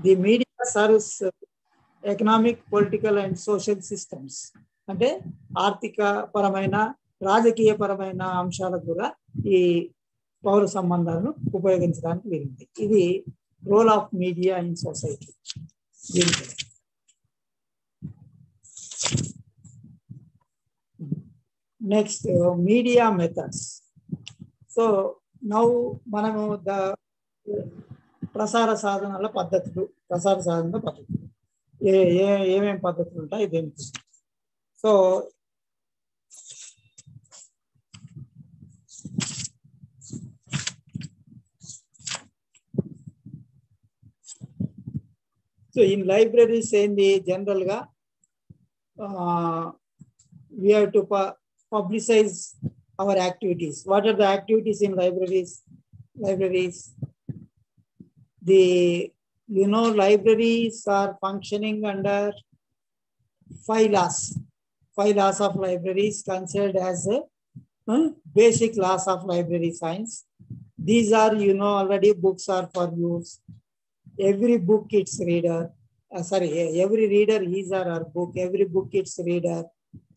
The media serves economic, political and social systems అంటే ఆర్థిక పరమైన, రాజకీయ పరమైన అంశాలకు కూడా ఈ పౌర సంబంధాలను ఉపయోగించడానికి వీలుంది. ఇది role of media in society. Next media methods. So now మనము ప్రసార సాధనాల పద్ధతులు ఏమేం పద్ధతులు ఉంటాయి దేనికి. సో in libraries ఏంది జనరల్ గా we have to publicize our activities. What are the activities in libraries? Libraries are functioning under 5 laws. 5 laws of libraries considered as basic laws of library science. These are, already books are for use. Every book its reader. Every reader his or her book. Every book its reader.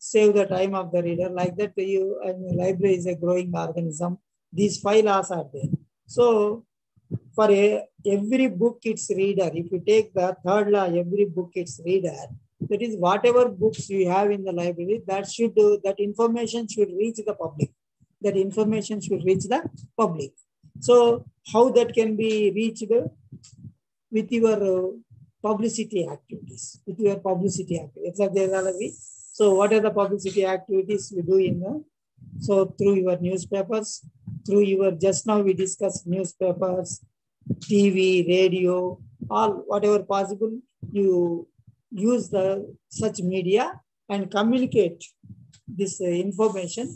Save the time of the reader. Like that, library is a growing organism. These 5 laws are there. So, for every book its reader, if you take the third law, every book its reader, that is whatever books you have in the library, that information should reach the public. So, how that can be reached? With your publicity activities. So what are the publicity activities we do through your newspapers, through your, just now we discussed newspapers, TV, radio, all whatever possible, you use such media and communicate this information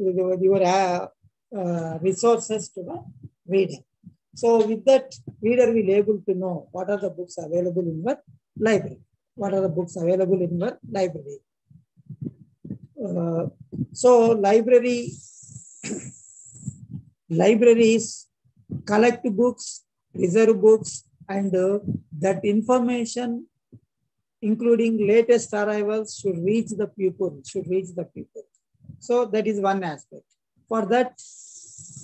with your resources to the reader. So with that, reader will able to know what are the books available in your library. So libraries collect books, reserve books, and that information, including latest arrivals, should reach the pupil. So that is one aspect. For that,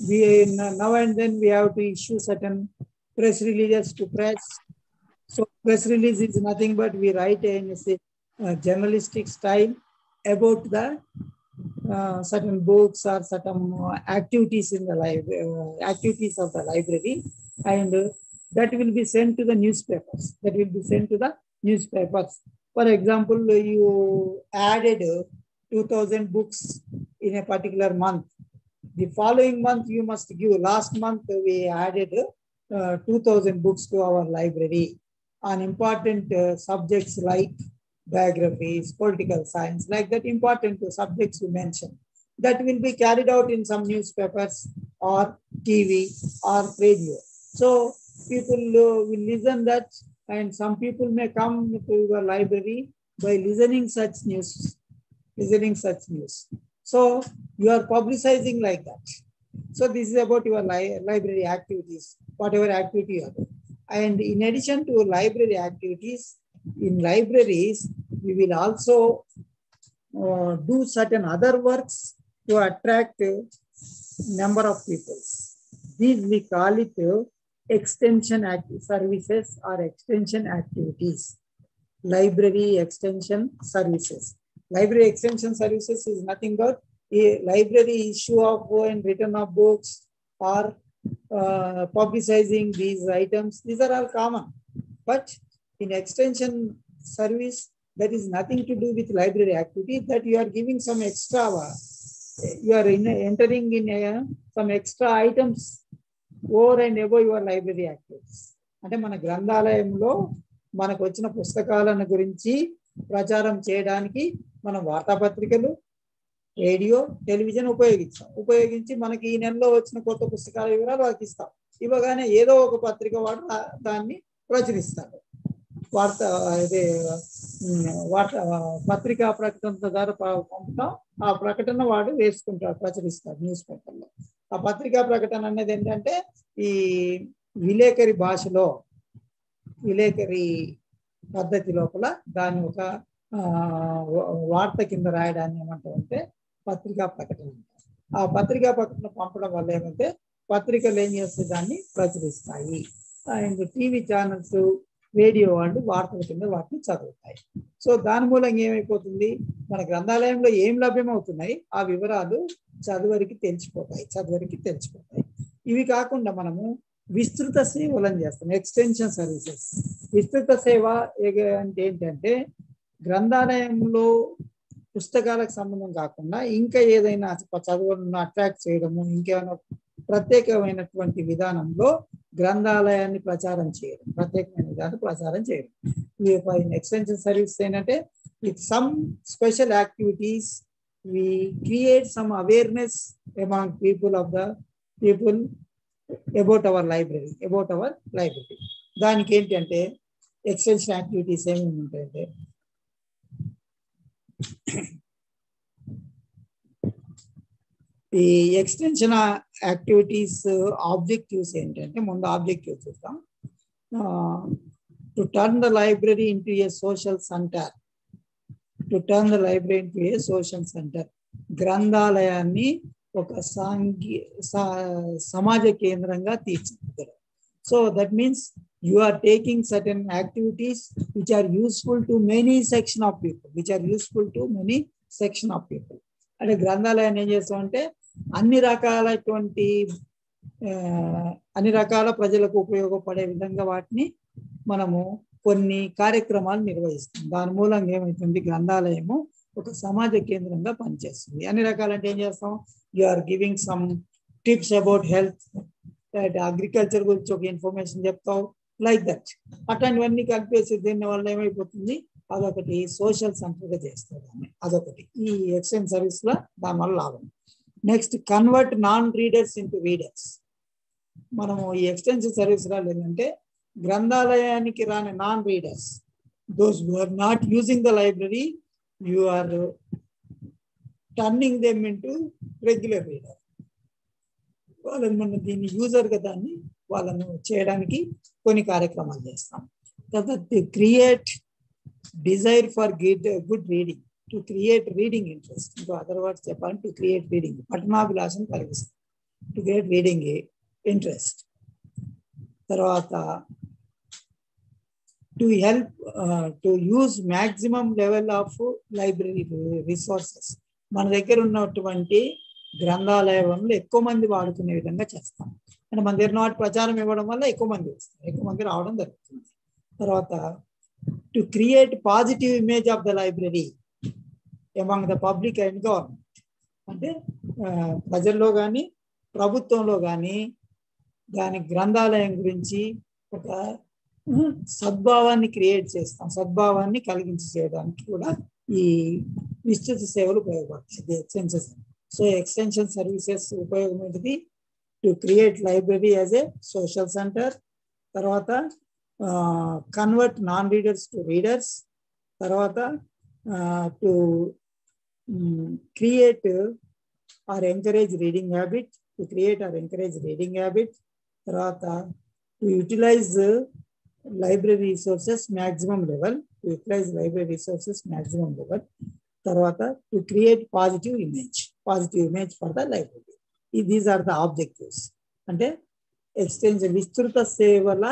we now and then we have to issue certain press releases to press. So press release is nothing but we write in a journalistic style about the certain books or certain activities in the activities of the library, and that will be sent to the newspapers. For example, you added 2,000 books in a particular month. The following month you must give. Last month we added 2,000 books to our library on important subjects like biographies, political science, like that important subjects you mentioned. That will be carried out in some newspapers or TV or radio. So people will listen that, and some people may come to your library by listening such news. So you are publicizing like that. So this is about your library activities, whatever activity you are doing. And in addition to library activities, in libraries, we will also do certain other works to attract number of people. These we call it extension services or extension activities. Library extension services. Library extension services is nothing but a library issue of and return of books or publicizing these items. These are all common. But in extension service, that is nothing to do with library activity, that you are giving some extra, you are entering in some extra items over and above your library activities. అంటే మన గ్రంథాలయంలో మనకు వచ్చిన పుస్తకాలను గురించి ప్రచారం చేయడానికి మనం వార్తాపత్రికలు, రేడియో, టెలివిజన్ ఉపయోగించి మనకి ఈ నెలలో వచ్చిన కొత్త పుస్తకాల వివరాలు వాళ్ళకి ఇస్తాం. ఇవ్వగానే ఏదో ఒక పత్రిక వాడు దాన్ని ప్రచురిస్తాడు. పత్రికా ప్రకటన ద్వారా పంపుతాం. ఆ ప్రకటన వాడు వేసుకుంటాడు, ప్రచురిస్తాడు న్యూస్ పేపర్లో. ఆ పత్రికా ప్రకటన అనేది ఏంటంటే ఈ విలేకరి భాషలో, విలేకరి పద్ధతి లోపల దాన్ని ఒక వార్త కింద రాయడాన్ని ఏమంటారంటే పత్రికా ప్రకటన. ఆ పత్రికా ప్రకటన పంపడం వల్ల ఏమంటే పత్రికలు ఏం చేస్తే దాన్ని ప్రచురిస్తాయి. అండ్ టీవీ ఛానల్స్, రేడియో వాళ్ళు వార్తల కింద వాటిని చదువుతాయి. సో దాని మూలంగా ఏమైపోతుంది, మన గ్రంథాలయంలో ఏం లభ్యమవుతున్నాయి ఆ వివరాలు చదువరికి తెలిసిపోతాయి. ఇవి కాకుండా మనము విస్తృత సేవలను చేస్తాం, ఎక్స్టెన్షన్ సర్వీసెస్. విస్తృత సేవ అంటే ఏంటంటే గ్రంథాలయంలో పుస్తకాలకు సంబంధం కాకుండా ఇంకా ఏదైనా చదువులను అట్రాక్ట్ చేయడము, ఇంకేమైనా ప్రత్యేకమైనటువంటి విధానంలో గ్రంథాలయాన్ని ప్రచారం చేయడం, ప్రత్యేకమైన విధానం ప్రచారం చేయడం. ఎక్స్టెన్షన్ సర్వీస్ ఏంటంటే with some special activities we create some awareness among people about our library. దానికి ఏంటంటే ఎక్స్టెన్షన్ యాక్టివిటీస్ ఏమేమి ఉంటాయంటే ఈ ఎక్స్టెన్షన్ యాక్టివిటీస్ ఆబ్జెక్టివ్స్ ఏంటంటే, ముందు ఆబ్జెక్టివ్ చూద్దాం. To turn the library into a social centre. గ్రంథాలయాన్ని ఒక సమాజ కేంద్రంగా తీర్చిదిద్దడం. So that means you are taking certain activities which are useful to many section of people. అంటే గ్రంథాలయాన్ని ఏం చేస్తామంటే అన్ని రకాల ప్రజలకు ఉపయోగపడే విధంగా వాటిని మనము కొన్ని కార్యక్రమాలు నిర్వహిస్తాం. దాని మూలంగా ఏమవుతుంది, గ్రంథాలయము ఒక సమాజ కేంద్రంగా పనిచేస్తుంది. అన్ని రకాలంటే ఏం చేస్తాం, you are giving some tips about health, agriculture గురించి ఒక ఇన్ఫర్మేషన్ చెప్తావు, లైక్ దట్. అట్లాంటివన్నీ కలిపేసి దీని వల్ల ఏమైపోతుంది, అదొకటి సోషల్ సెంటర్గా చేస్తుంది. అదొకటి ఈ ఎక్స్టెన్షన్ సర్వీస్ లో దానివల్ల లాభం. Next, convert non readers into readers. మనము ఈ ఎక్స్టెన్షన్ సర్వీస్ లో ఏంటంటే గ్రంథాలయానికి రాని non readers, those who are not using the library, you are turning them into regular reader. వాళ్ళని మనం దీన్ని యూజర్గా దాన్ని వాళ్ళను చేయడానికి కొన్ని కార్యక్రమాలు చేస్తాం. తర్వాత create desire for good reading, to create reading interest. ఇంకో అదర్ వర్డ్స్ చెప్పాలంటే టు క్రియేట్ రీడింగ్, పఠనాభిలాషను కలిగిస్తాం, టు క్రియేట్ రీడింగ్ ఇంట్రెస్ట్. తర్వాత to help to use maximum level of library resources. మన దగ్గర ఉన్నటువంటి గ్రంథాలయంలో ఎక్కువ మంది వాడుకునే విధంగా చేస్తాం. అంటే మన దగ్గర వాటి ప్రచారం ఇవ్వడం వల్ల ఎక్కువ మంది రావడం జరుగుతుంది. తర్వాత to create positive image of the library among the public and government. అంటే ప్రజల్లో కానీ ప్రభుత్వంలో కానీ దాని గ్రంథాలయం గురించి ఒక సద్భావాన్ని క్రియేట్ చేస్తాం, సద్భావాన్ని కలిగించి చేయడానికి కూడా ఈ విస్తృత సేవలు ఉపయోగపడతాయి ఎక్స్టెన్షన్. సో ఎక్స్టెన్షన్ సర్వీసెస్ ఉపయోగం ఏంటిది, to create library as a social centre. తర్వాత convert non readers to readers. తర్వాత to create or encourage reading habit, తర్వాత to utilize library resources maximum level, తర్వాత to create positive image for the library. These are the objectives. అంటే extension విస్తృత సేవల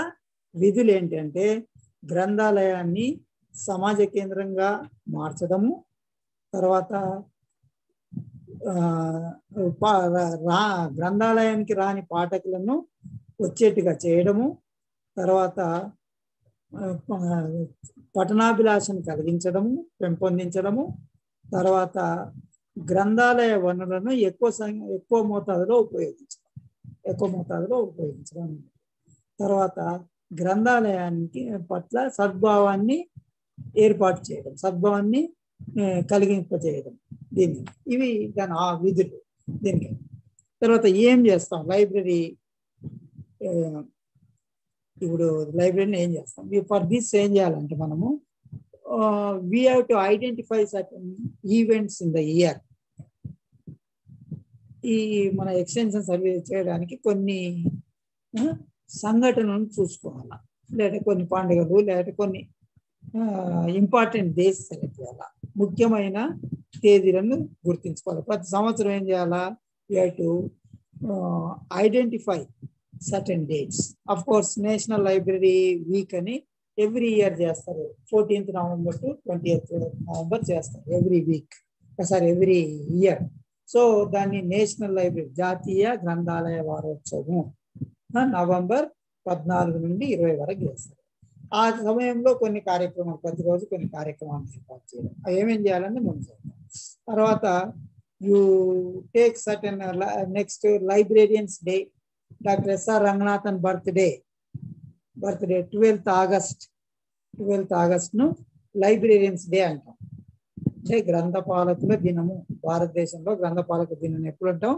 విధులు ఏంటంటే గ్రంథాలయాన్ని సమాజ కేంద్రంగా మార్చడము, తర్వాత గ్రంథాలయానికి రాని పాఠకులను వచ్చేట్టుగా చేయడము, తర్వాత పఠనాభిలాషను కలిగించడము, పెంపొందించడము, తర్వాత గ్రంథాలయ వనరులను ఎక్కువ మోతాదులో ఉపయోగించడం, తర్వాత గ్రంథాలయానికి పట్ల సద్భావాన్ని ఏర్పాటు చేయడం, సద్భావాన్ని కలిగింపజేయడం. ఇవి దాని ఆ విధులు. దీనికి తర్వాత ఏం చేస్తాం? లైబ్రరీ, ఇప్పుడు లైబ్రరీని ఏం చేస్తాం? ఫర్ దిస్ ఏం చేయాలంటే మనము we have to identify certain events in the year. ఈ మన ఎక్స్టెన్షన్ సర్వీస్ చేయడానికి కొన్ని సంఘటనలను చూసుకోవాలా, లేదా కొన్ని పండుగలు, లేదా కొన్ని ఇంపార్టెంట్ డేస్ సెలెక్ట్ చేయాలా, ముఖ్యమైన తేదీలను గుర్తించుకోవాలి. ప్రతి సంవత్సరం ఏం చేయాలా? we have to identify certain dates. Of course, national library week అని ఎవ్రీ ఇయర్ చేస్తారు. 14th November to 20th November చేస్తారు every week, every year. So దాన్ని నేషనల్ లైబ్రరీ, జాతీయ గ్రంథాలయ వారోత్సవం నవంబర్ 14 నుండి 20 వరకు చేస్తారు. ఆ సమయంలో కొన్ని కార్యక్రమాలు, ప్రతిరోజు కొన్ని కార్యక్రమాలు ఏర్పాటు చేయడం. ఏమేం చేయాలని ముందు చెప్తాం. తర్వాత you take certain next librarians day, doctor SR Ranganathan birthday 12th ఆగస్ట్ను లైబ్రేరియన్స్ డే అంటాం. అంటే గ్రంథపాలకుల దినము. భారతదేశంలో గ్రంథపాలక దినం ఎప్పుడు అంటాం?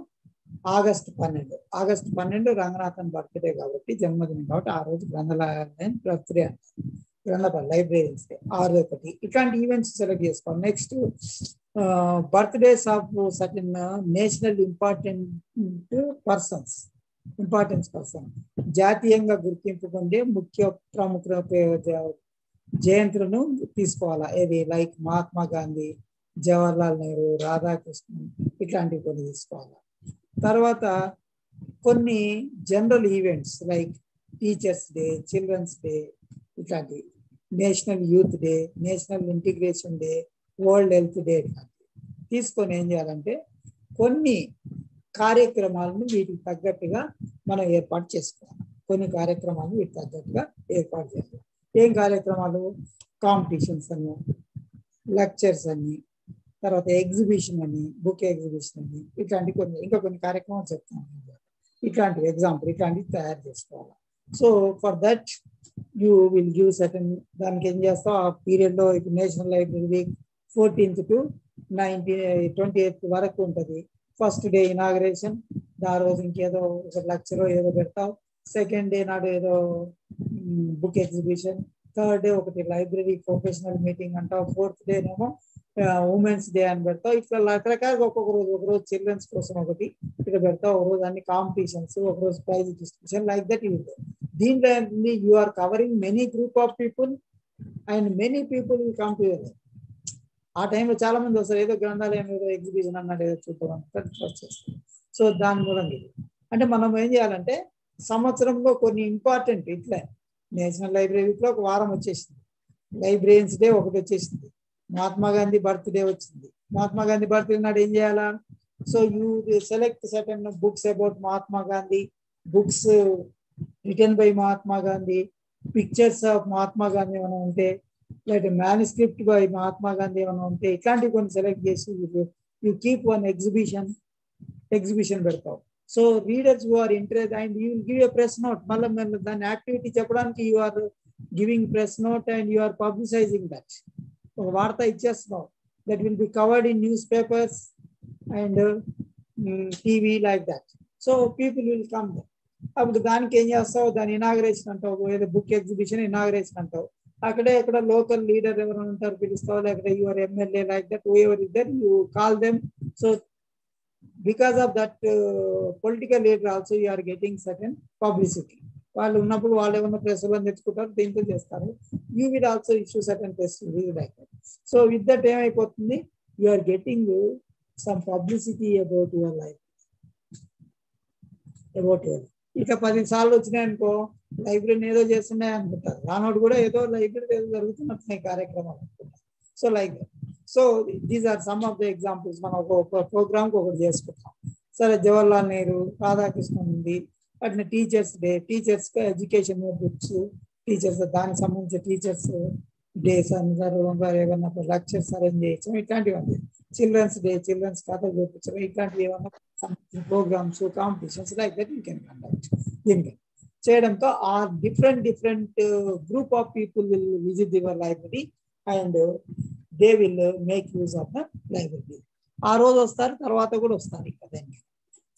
ఆగస్టు 12 రంగనాథన్ బర్త్డే కాబట్టి, జన్మదినం కాబట్టి ఆ రోజు గ్రంథాలయం బర్త్డే అంటారు. గ్రంథపాల లైబ్రేరియన్స్ డే 6/1. ఇట్లాంటి ఈవెంట్స్ సెలెక్ట్ చేసుకోవాలి. Next birthdays of certain national importance person, జాతీయంగా గుర్తింపు పొందే ముఖ్య ప్రముఖ జయంతులను తీసుకోవాలా. ఏది లైక్ మహాత్మా గాంధీ, జవహర్లాల్ నెహ్రూ, రాధాకృష్ణన్, ఇట్లాంటివి కొన్ని తీసుకోవాలి. తర్వాత కొన్ని general events like teachers day, children's day, ఇట్లాంటివి, national youth day, national integration day, world health day తీసుకొని ఏం చేయాలంటే కొన్ని కార్యక్రమాలను వీటికి తగ్గట్టుగా మనం ఏర్పాటు చేసుకోవాలి. కొన్ని కార్యక్రమాలు వీటికి తగ్గట్టుగా ఏర్పాటు చేయాలి. ఏం కార్యక్రమాలు? కాంపిటీషన్స్ అని, లెక్చర్స్ అని, తర్వాత ఎగ్జిబిషన్ అని, బుక్ ఎగ్జిబిషన్ అని, ఇట్లాంటి ఇంకా కొన్ని కార్యక్రమాలు చెప్తాను. ఇట్లాంటి ఎగ్జాంపుల్ ఇట్లాంటివి తయారు చేసుకోవాలి. So for that you will give certain, దానికి ఏం చేస్తావు? ఆ పీరియడ్లో ఇప్పుడు national library week 14th to 28th వరకు ఉంటుంది. ఫస్ట్ డే ఇనాగరేషన్, ఆ రోజు ఇంకేదో ఒక లెక్చర్ ఏదో పెడతావు. సెకండ్ డే నాడు ఏదో బుక్ ఎగ్జిబిషన్, థర్డ్ డే ఒకటి లైబ్రరీ ప్రొఫెషనల్ మీటింగ్ అంటావు, ఫోర్త్ డే ఏమో ఉమెన్స్ డే అని పెడతావు. ఇట్లా రకరకాలుగా ఒకరోజు చిల్డ్రన్స్ కోసం ఒకటి ఇట్లా పెడతావు, ఒకరోజు అన్ని కాంపిటీషన్స్, ఒకరోజు prize distribution, like that you. దీంట్లో you are covering many group of people and many people will come to your. ఆ టైంలో చాలా మంది వస్తారు, ఏదో గ్రంథాలయం ఏదో ఎగ్జిబిషన్ అన్నాడు, ఏదో చూద్దాం వచ్చేస్తారు. సో దాని మూలంగా అంటే మనం ఏం చేయాలంటే సంవత్సరంలో కొన్ని ఇంపార్టెంట్, ఇట్లా నేషనల్ లైబ్రరీలో ఒక వారం వచ్చేసింది, లైబ్రేరియన్స్ డే ఒకటి వచ్చేసింది, మహాత్మా గాంధీ బర్త్డే వచ్చింది. మహాత్మా గాంధీ బర్త్డే నాడు ఏం చేయాలా? So you select certain books about Mahatma Gandhi, books written by Mahatma Gandhi, pictures of Mahatma Gandhi ఏమైనా ఉంటే, లేకపోతే మ్యానుస్క్రిప్ట్ బై మహాత్మా గాంధీ ఏమైనా ఉంటే, ఇట్లాంటివి కొన్ని సెలెక్ట్ చేసి యూ కీప్ వన్ ఎగ్జిబిషన్ పెడతావు. So readers who are interest and you will give a press note. మళ్ళీ దాని యాక్టివిటీ చెప్పడానికి you are giving press note and you are publicising that. ఒక వార్త ఇచ్చేస్తున్నావు, that will be covered in newspapers and TV like that. So people will come that. అప్పుడు దానికి ఏం చేస్తావు? దాని ఇనాగరేషన్ అంటావు, ఏదో బుక్ ఎగ్జిబిషన్ ఇనాగరేషన్ అంటావు. అక్కడే ఇక్కడ లోకల్ లీడర్ ఎవరైనా ఉంటారు పిలుస్తావు, లేకపోతే your MLA like that, who ever is that, you call them. So because of that political leader also you are getting certain publicity. వాళ్ళు ఉన్నప్పుడు వాళ్ళు ఏమన్నా ప్రెస్ లో తెచ్చుకుంటారు, దీంతో చేస్తారు. You will also issue certain press release like that. So with that ఏమైపోతుంది? You are getting some publicity about your life, about your. ఇక 10 సార్లు వచ్చినాయి అనుకో, లైబ్రరీని ఏదో చేస్తున్నాయి అనుకుంటారు, రానోడు కూడా ఏదో లైబ్రరీ ఏదో జరుగుతున్నట్టున్నాయి కార్యక్రమాలు అనుకుంటారు. So like that. So these are some of the examples. మనం ఒక ప్రోగ్రామ్కి ఒకటి చేసుకుంటాం. సరే, జవహర్లాల్ నెహ్రూ, రాధాకృష్ణన్ ఉంది, అట్లా టీచర్స్ డే, టీచర్స్కి ఎడ్యుకేషన్ బుక్స్, టీచర్స్ దానికి సంబంధించిన టీచర్స్ డే సందర్భంగా ఏమన్నా లెక్చర్స్ అరేంజ్ చేయొచ్చు, ఇట్లాంటివన్నీ. చిల్డ్రన్స్ డే, చిల్డ్రన్స్ కథ చూపించడం, ఇట్లాంటివి ఏమన్నా programmes, competitions like that you can conduct. దీనికి చేయడంతో ఆ different group of people will visit your library and they will make use of the library. ఆ రోజు వస్తారు, తర్వాత కూడా వస్తారు ఇంకా దానికి.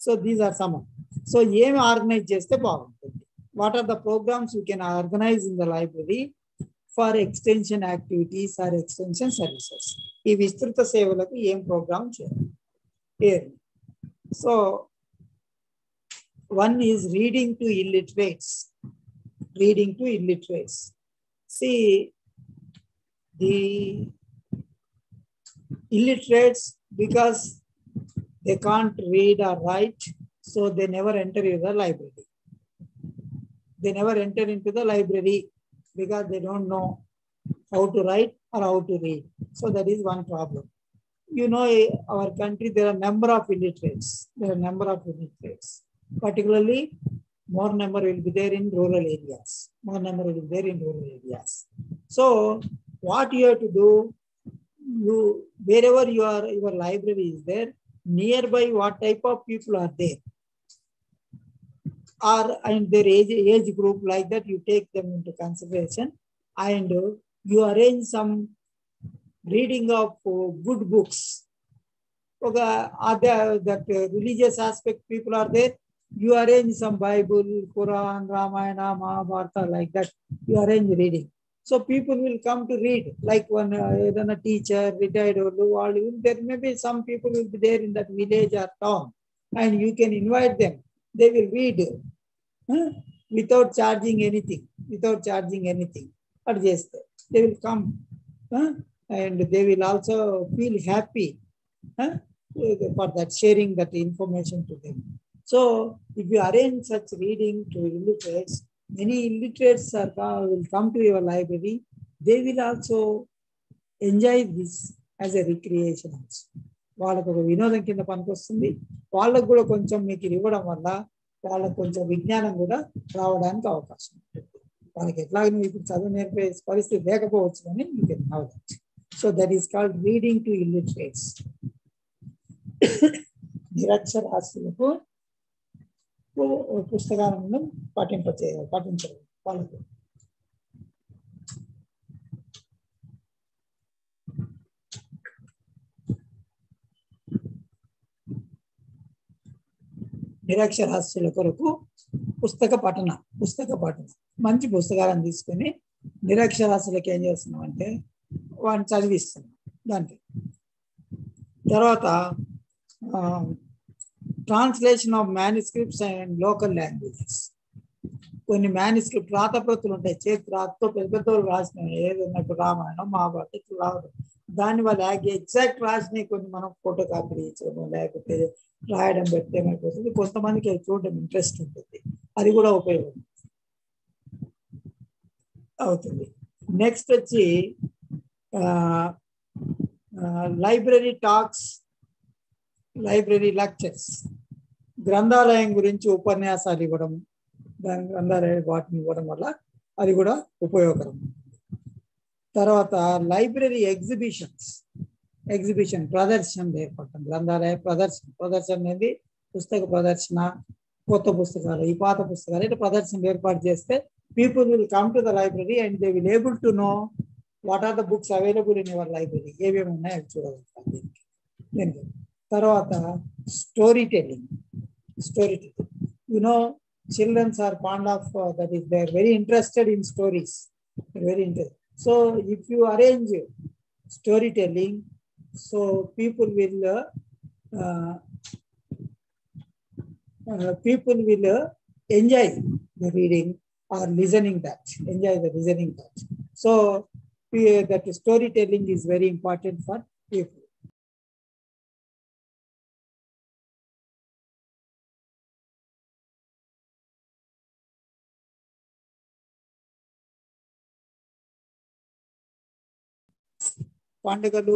So these are some. So ఏమి ఆర్గనైజ్ చేస్తే బాగుంటుంది? What are the programmes you can organise in the library for extension activities or extension services? ఈ విస్తృత సేవలకు ఏం ప్రోగ్రామ్ చేయాలి? So one is reading to illiterates. Reading to illiterates. See, the illiterates, because they can't read or write, so they never enter into the library. They never enter into the library because they don't know how to write or how to read. So that is one problem. You know, our country, there are number of illiterates. Particularly, more number will be there in rural areas. So what you have to do, wherever your library is there, nearby what type of people are there, or and their age group, like that you take them into consideration, and you arrange some reading of good books. That religious aspect people are there, you arrange some Bible, Quran, Ramayana, Mahabharata, like that. You arrange reading. So people will come to read. Like one a teacher, retired or there may be some people will be there in that village or town, and you can invite them. They will read without charging anything. Or just they will come and they will also feel happy for that, sharing that information to them. So if you arrange such reading to illiterates, many illiterates will come to your library. They will also enjoy this as a recreation. వాళ్ళకు ఒక వినోదం కింద పనికొస్తుంది. వాళ్ళకు కూడా కొంచెం మీకు ఇవ్వడం వల్ల వాళ్ళకు కొంచెం విజ్ఞానం కూడా రావడానికి అవకాశం ఉంటుంది. వాళ్ళకి ఎట్లాగ నువ్వు ఇప్పుడు చదువు నేర్పే పరిస్థితి లేకపోవచ్చు, కానీ you can have that. So that is called reading to illiterates. నిరక్షరాస్యులకు పుస్తకాలను పఠించడం వాళ్ళకు. నిరక్షరాస్యుల కొరకు పుస్తక పఠనం. మంచి పుస్తకాలను తీసుకొని నిరక్షరాస్యులకు ఏం చేస్తున్నాం అంటే వాడిని చదివిస్తున్నాం. దానికి తర్వాత translation of manuscripts and local languages. కొన్ని మ్యానుస్క్రిప్ట్ రాతప్రతులు ఉంటాయి, చేతి రాతతో పెద్ద రాసిన ఏదైనా రామాయణం, మహాభారతం ఇట్లా రావడం, దాన్ని వాళ్ళు ఎగ్జాక్ట్ రాసినవి కొన్ని మనం ఫోటో కాపీ ఇచ్చడం, లేకపోతే రాయడం పెడితే ఏమైపోతుంది, కొంతమందికి అది చూడడం ఇంట్రెస్ట్ ఉంటుంది, అది కూడా ఉపయోగం అవుతుంది. నెక్స్ట్ వచ్చి లైబ్రరీ టాక్స్, లైబ్రరీ లెక్చర్స్. గ్రంథాలయం గురించి ఉపన్యాసాలు ఇవ్వడం, గ్రంథాలయ వాటిని ఇవ్వడం వల్ల అది కూడా ఉపయోగకరం. తర్వాత లైబ్రరీ ఎగ్జిబిషన్ ప్రదర్శనలు ఏర్పడటం. గ్రంథాలయ ప్రదర్శన అనేది పుస్తక ప్రదర్శన, కొత్త పుస్తకాలు, ఈ పాత పుస్తకాలు, ఇట్లా ప్రదర్శనలు ఏర్పాటు చేస్తే people will come to the library and they will able to know what are the books available in your library. ఏమేమి ఉన్నాయి అవి చూడగలుగుతారు దీనికి. తర్వాత story telling. You know, children are fond of that is they are very interested in stories. So if you arrange storytelling, so people will enjoy the reading or listening that. So that storytelling is very important for people. పండుగలు,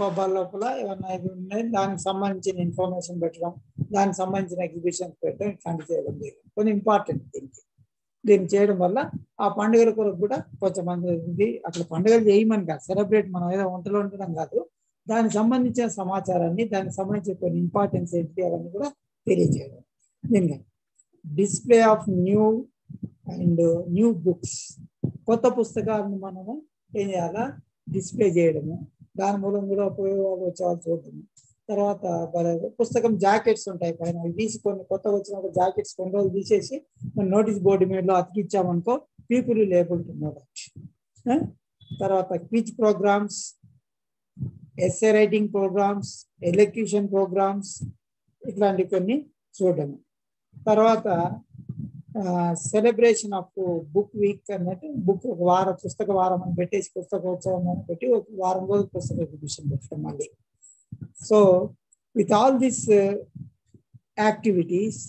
పబ్బాల లోపల ఏమన్నా ఇది ఉన్నాయి దానికి సంబంధించిన information పెట్టడం, దానికి సంబంధించిన ఎగ్జిబిషన్స్ పెట్టడం, ఇట్లాంటి చేయడం కొన్ని ఇంపార్టెంట్ దీన్ని చేయడం వల్ల ఆ పండుగల కొరకు కూడా కొంతమంది అక్కడ పండుగలు చేయమని కాదు, సెలబ్రేట్ మనం ఏదో వంటలు ఉండడం కాదు, దానికి సంబంధించిన సమాచారాన్ని, దానికి సంబంధించిన కొన్ని ఇంపార్టెన్స్ ఏంటి అవన్నీ కూడా తెలియజేయడం. దీనిగా డిస్ప్లే ఆఫ్ న్యూ బుక్స్, కొత్త పుస్తకాలను మనము ఏం చేయాలా డిస్ప్లే చేయడము, దాని మూలం కూడా ఉపయోగాలు వచ్చేవాళ్ళు చూడటము. తర్వాత పుస్తకం జాకెట్స్ ఉంటాయి పైన, తీసి కొన్ని కొత్తగా వచ్చిన జాకెట్స్ కొన్ని రోజులు తీసేసి మన నోటీస్ బోర్డు మీద అతికిచ్చామనుకో people label to know that. తర్వాత quiz programmes, essay writing programmes, elocution programmes, ఇట్లాంటి కొన్ని చూడము. తర్వాత సెలబ్రేషన్ ఆఫ్ బుక్ వీక్ అన్నట్టు బుక్ పుస్తక వారం అని పెట్టేసి పుస్తకోత్సవం అని పెట్టి ఒక వారం రోజులు పుస్తక ఎగ్జిబిషన్ పెట్టడం మళ్ళీ. So with all this activities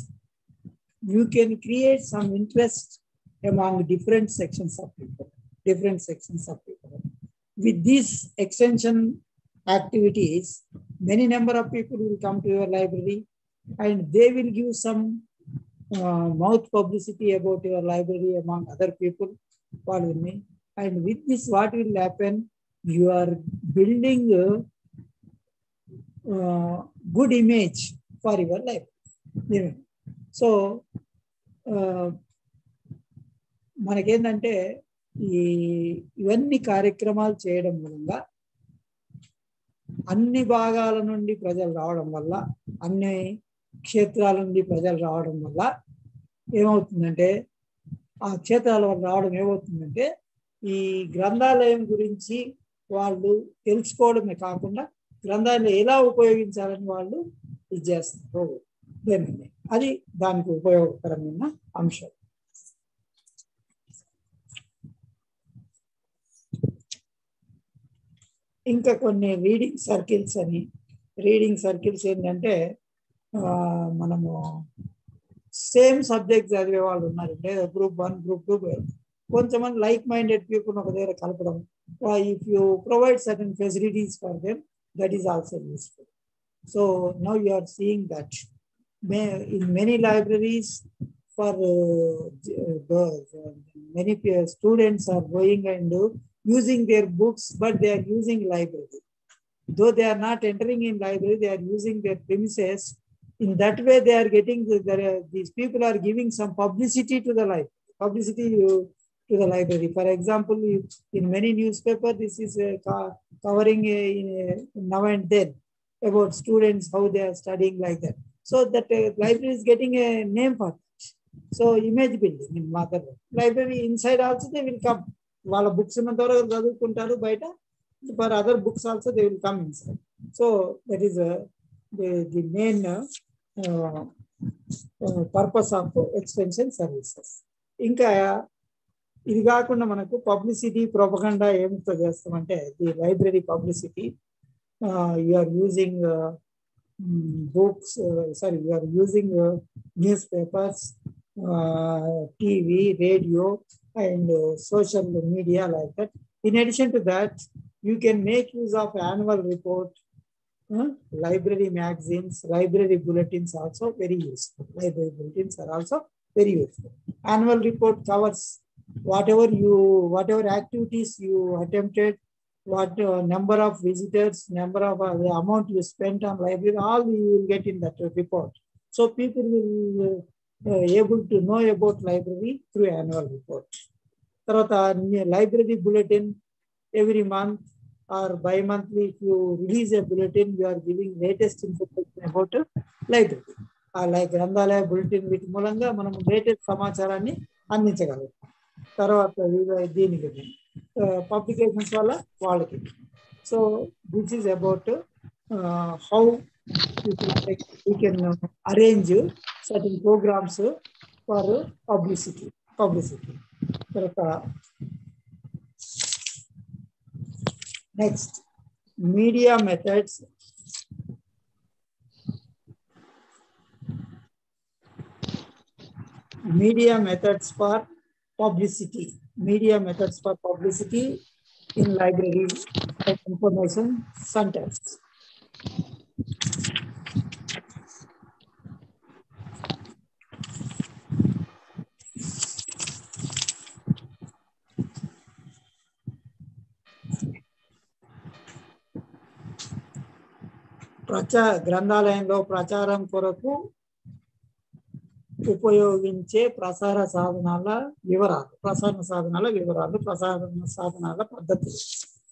you can create some interest among different sections of people. With these extension activities, many number of people will come to your library and they will give some mouth publicity about your library among other people. Follow me. And with this, what will happen? You are building a good image for your library. So, మనకేంటంటే ఇవన్నీ కార్యక్రమాలు చేయడం మూలంగా అన్ని భాగాల నుండి ప్రజలు రావడం వల్ల, అన్ని క్షేత్రాల నుండి ప్రజలు రావడం వల్ల ఏమవుతుందంటే, ఆ క్షేత్రాల వల్ల రావడం ఏమవుతుందంటే ఈ గ్రంథాలయం గురించి వాళ్ళు తెలుసుకోవడమే కాకుండా గ్రంథాలయం ఎలా ఉపయోగించాలని వాళ్ళు ఇది చేస్తారు. అది దానికి ఉపయోగకరమైన అంశం. ఇంకా కొన్ని రీడింగ్ సర్కిల్స్ ఏంటంటే మనము సేమ్ సబ్జెక్ట్ చదివే వాళ్ళు ఉన్నారు, లేదా గ్రూప్ 1 గ్రూప్ 2 కొంతమంది లైక్ మైండెడ్ పీపుల్ ఒక దగ్గర కలపడం. If you provide certain facilities for them, that is also useful. So now you are seeing that in many libraries for many students are going and using their books, but they are using library. Though they are not entering in library, they are using their premises. In that way, they are getting these people are giving some publicity to the library. For example, in many newspapers, this is covering now and then about students, how they are studying like that. So that library is getting a name for that. So image building in mother library inside also they will come. While books for other books also they will come inside. So that is the main purpose of extension services. ఇంకా ఇది కాకుండా మనకు publicity propaganda ఏమిటో చేస్తామంటే the library publicity. You are using books, you are using newspapers, TV, radio, and social media like that. In addition to that, you can make use of annual report, library magazines, library bulletins also very useful. Library bulletins are also very useful. Annual report covers whatever activities you attempted, what number of visitors, number of the amount you spent on library, all you will get in that report. So people will able to know about library through annual report. Tarvata library bulletin every month or bi-monthly, if you release a bulletin, you are giving latest information about library. Like గ్రంథాలయ bulletin వీటి మూలంగా మనం latest సమాచారాన్ని అందించగలుగుతాం. తర్వాత దీనికి publications wala వాళ్ళకి. So this is about how we can arrange certain programs for publicity. Next, media methods. Media methods for publicity. in library information centers. గ్రంథాలయంలో ప్రచారం కొరకు ఉపయోగించే ప్రసార సాధనాల వివరాలు, ప్రసార సాధనాల పద్ధతులు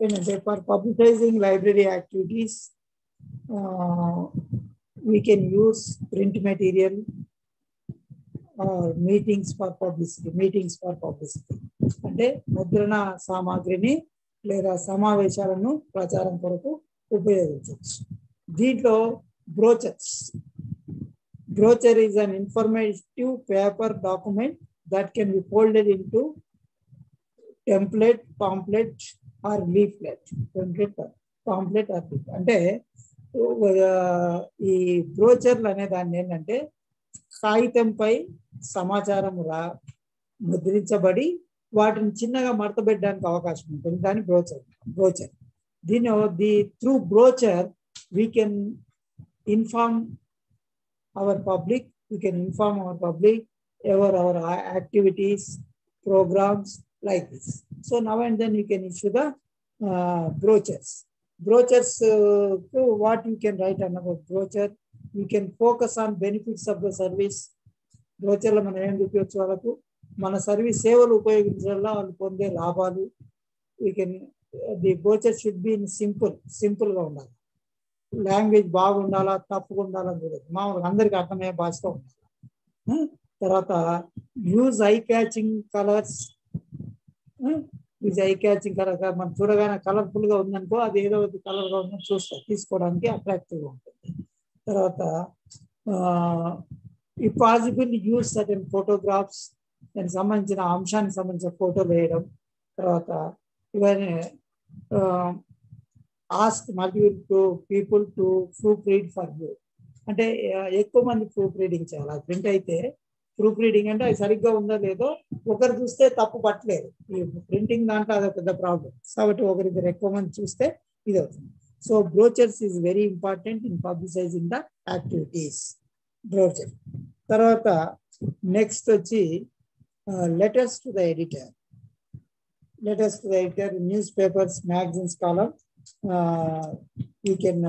ఏంటంటే, for publicising library activities we can use print material or meetings for publicity. అంటే ముద్రణ సామాగ్రిని లేదా సమావేశాలను ప్రచారం కొరకు ఉపయోగించవచ్చు. దీంట్లో brochure is an informative paper document that can be folded into template, pamphlet or leaflet. అంటే ఈ బ్రోచర్లు అనే దాన్ని ఏంటంటే కాగితంపై సమాచారం ముద్రించబడి వాటిని చిన్నగా మడతపెట్టడానికి అవకాశం ఉంటుంది. దాని brochure. Through brochure we can inform our public about our activities, programs like this. So now and then you can issue the brochures. What you can write on about brochure, you can focus on benefits of the service. బ్రోచర్లో మనం ఏం చూపించవచ్చు, వాళ్ళకు మన service సేవలు ఉపయోగించడం వల్ల వాళ్ళు పొందే లాభాలు. The brochure should be in సింపుల్గా ఉండాలి. లాంగ్వేజ్ బాగుండాలా, తప్పుగా ఉండాలని చూడదు, మామూలుగా అందరికీ అర్థమయ్యే భాషలో ఉండాలి. తర్వాత యూజ్ ఐ క్యాచింగ్ కలర్స్. మనం చూడగానే కలర్ఫుల్ గా ఉందనుకో, అది ఏదో కలర్ గా ఉందని తీసుకోవడానికి అట్రాక్టివ్ గా ఉంటుంది. తర్వాత ఈ పాసిబుల్ యూజ్ సర్టెన్ ఫోటోగ్రాఫ్స్, దానికి సంబంధించిన అంశానికి సంబంధించిన ఫోటోలు వేయడం. తర్వాత ఇవన్నీ ask multiple people to proof read for you. అంటే ఎక్కువ మంది ప్రూఫ్ రీడింగ్ చేయాలి. ప్రింట్ అయితే ప్రూఫ్ రీడింగ్ అంటే అది సరిగ్గా ఉందో లేదో ఒకరు చూస్తే తప్పు పట్టలేదు. ఈ ప్రింటింగ్ దాంట్లో అదొక పెద్ద ప్రాబ్లం. కాబట్టి ఒకరిద్దరు ఎక్కువ మంది చూస్తే ఇది అవుతుంది. So brochures is very important in publicising the activities. Brochure. తర్వాత నెక్స్ట్ వచ్చి letters to the editor. News papers, magazines column you can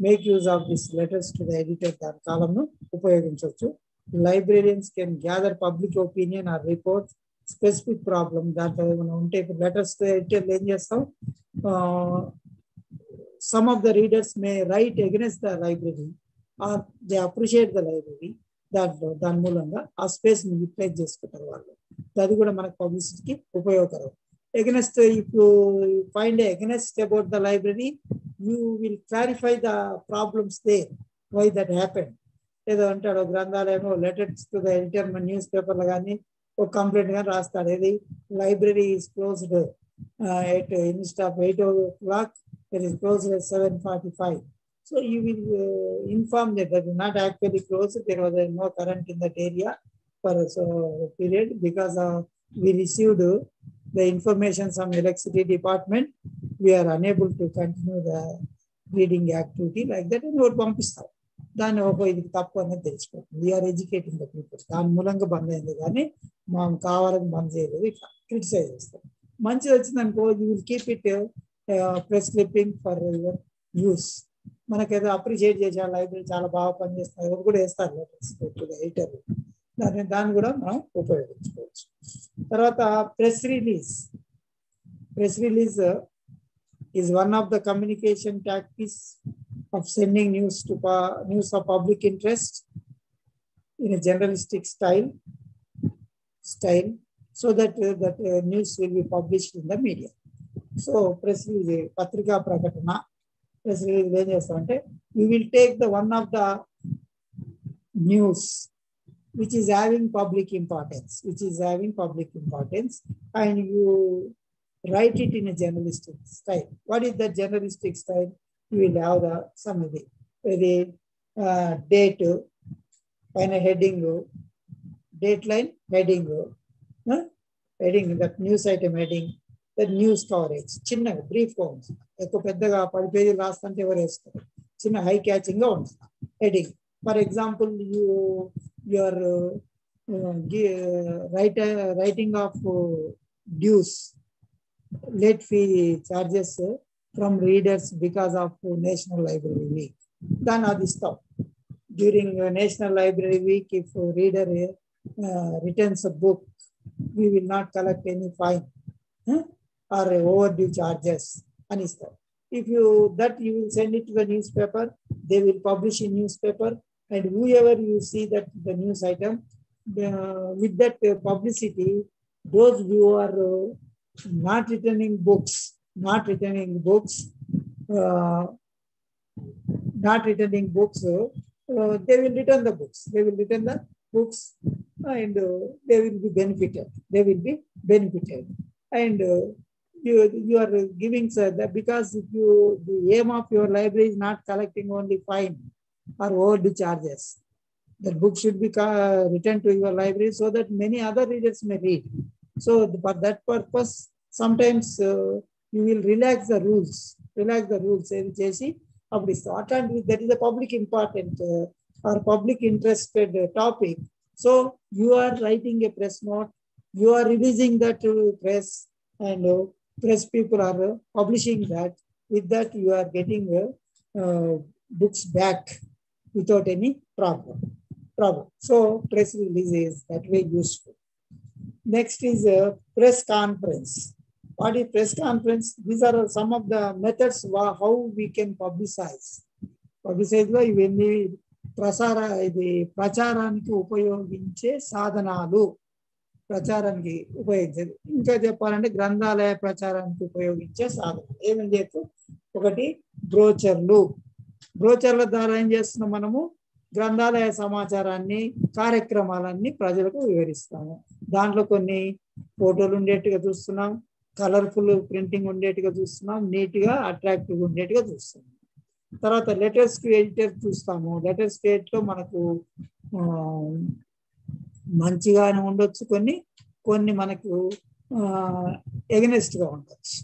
make use of this letters to the editor. దాని కాలంను ఉపయోగించవచ్చు. Librarians can gather public opinion or report specific problem. దాంట్లో ఏమైనా ఉంటే ఇప్పుడు letters to editor ఏం చేస్తాం, some of the readers may write against the library or they appreciate the library. దాని మూలంగా ఆ స్పేస్ ని యూటిలైజ్ చేసుకుంటారు వాళ్ళు. అది కూడా మనకు పబ్లిసిటీకి ఉపయోగకరం. Against, if you find against about the library, you will clarify the problems there, why that happened. ఏదో అంటాడు గ్రంథాలయం లెటర్స్ టు ద ఎడిటర్, మన న్యూస్ పేపర్లో కానీ ఒక కంప్లైంట్ కానీ రాస్తాడు. ఏది, library is closed at instead of 8 o'clock, it is closed at 7:45. So you will inform that that is not actually closed. There was no current in that area for a period because we received the information from electricity department. We are unable to continue the reading activity like that, and we పంపిస్తాం. దాన్ని ఇది తప్పు అనేది తెలిసిపోతుంది. We are educating the people. దాని మూలంగా బంద్ అయింది కానీ మనం కావాలని బంద్ చేయలేదు. ఇట్లా క్రిటిసైజ్ చేస్తాం. మంచిది వచ్చింది అనుకో, you will keep it press clipping for your use. మనకేదో అప్రిషియేట్ చేసే లైబ్రరీ చాలా బాగా పనిచేస్తుంది, ఎవరు కూడా వేస్తారు లెటర్స్ ఎడిటర్. దాన్ని కూడా మనం ఉపయోగించుకోవచ్చు. తర్వాత press release. Press release is one of the communication tactics of sending news of public interest in a journalistic style, so that news will be published in the media. So press release, patrika prakatana, press release em chestamante, you will take the one of the news which is having public importance, and you write it in a journalistic style. What is that journalistic style? You will have some of the date and a heading, dateline, heading, that news item heading, the news coverage. చిన్నగా బ్రీఫ్గా ఉంటుంది, ఎక్కువ పెద్దగా 10 పేజీలు రాస్తుంటే ఎవరు వేస్తారు, చిన్న high క్యాచింగ్గా ఉంటుంది heading. For example your writing of dues, late fee charges from readers because of National Library Week. Then అది stop. During National Library Week, if a reader returns a book, we will not collect any fine or overdue charges. And stop. If you will send it to the newspaper, they will publish in newspaper, and whoever you see that the news item, with that publicity, those who are not returning books, they will return the books. And they will be benefited. And you are giving, sir, that because if the aim of your library is not collecting only fine or overdue charges, that book should be returned to your library so that many other readers may read. So for that purpose, sometimes you will relax the rules. That is a public important or public interested topic. So you are writing a press note, you are releasing that to press, and press people are publishing that. With that, you are getting books back without any problem. So press release is that way useful. Next is a press conference. What is press conference? These are some of the methods how we can publicize. Publicize ఇవన్నీ ప్రచారానికి ఉపయోగించే సాధనాలు. ఇంకా చెప్పాలంటే గ్రంథాలయ ప్రచారానికి ఉపయోగించే సాధనాలు ఏమని చెప్పు. ఒకటి బ్రోచర్ల ద్వారా ఏం చేస్తున్నాం మనము, గ్రంథాలయ సమాచారాన్ని, కార్యక్రమాలన్నీ ప్రజలకు వివరిస్తాము. దాంట్లో కొన్ని ఫోటోలు ఉండేట్టుగా చూస్తున్నాం, కలర్ఫుల్ ప్రింటింగ్ ఉండేట్టుగా చూస్తున్నాం, నీట్గా అట్రాక్టివ్గా ఉండేట్టుగా చూస్తున్నాం. తర్వాత లెటర్స్ టు ఎడిటర్ చూస్తాము. లెటర్స్ టు ఎడిటర్లో మనకు మంచిగానే ఉండొచ్చు, కొన్ని మనకు ఎగనెస్ట్గా ఉండొచ్చు.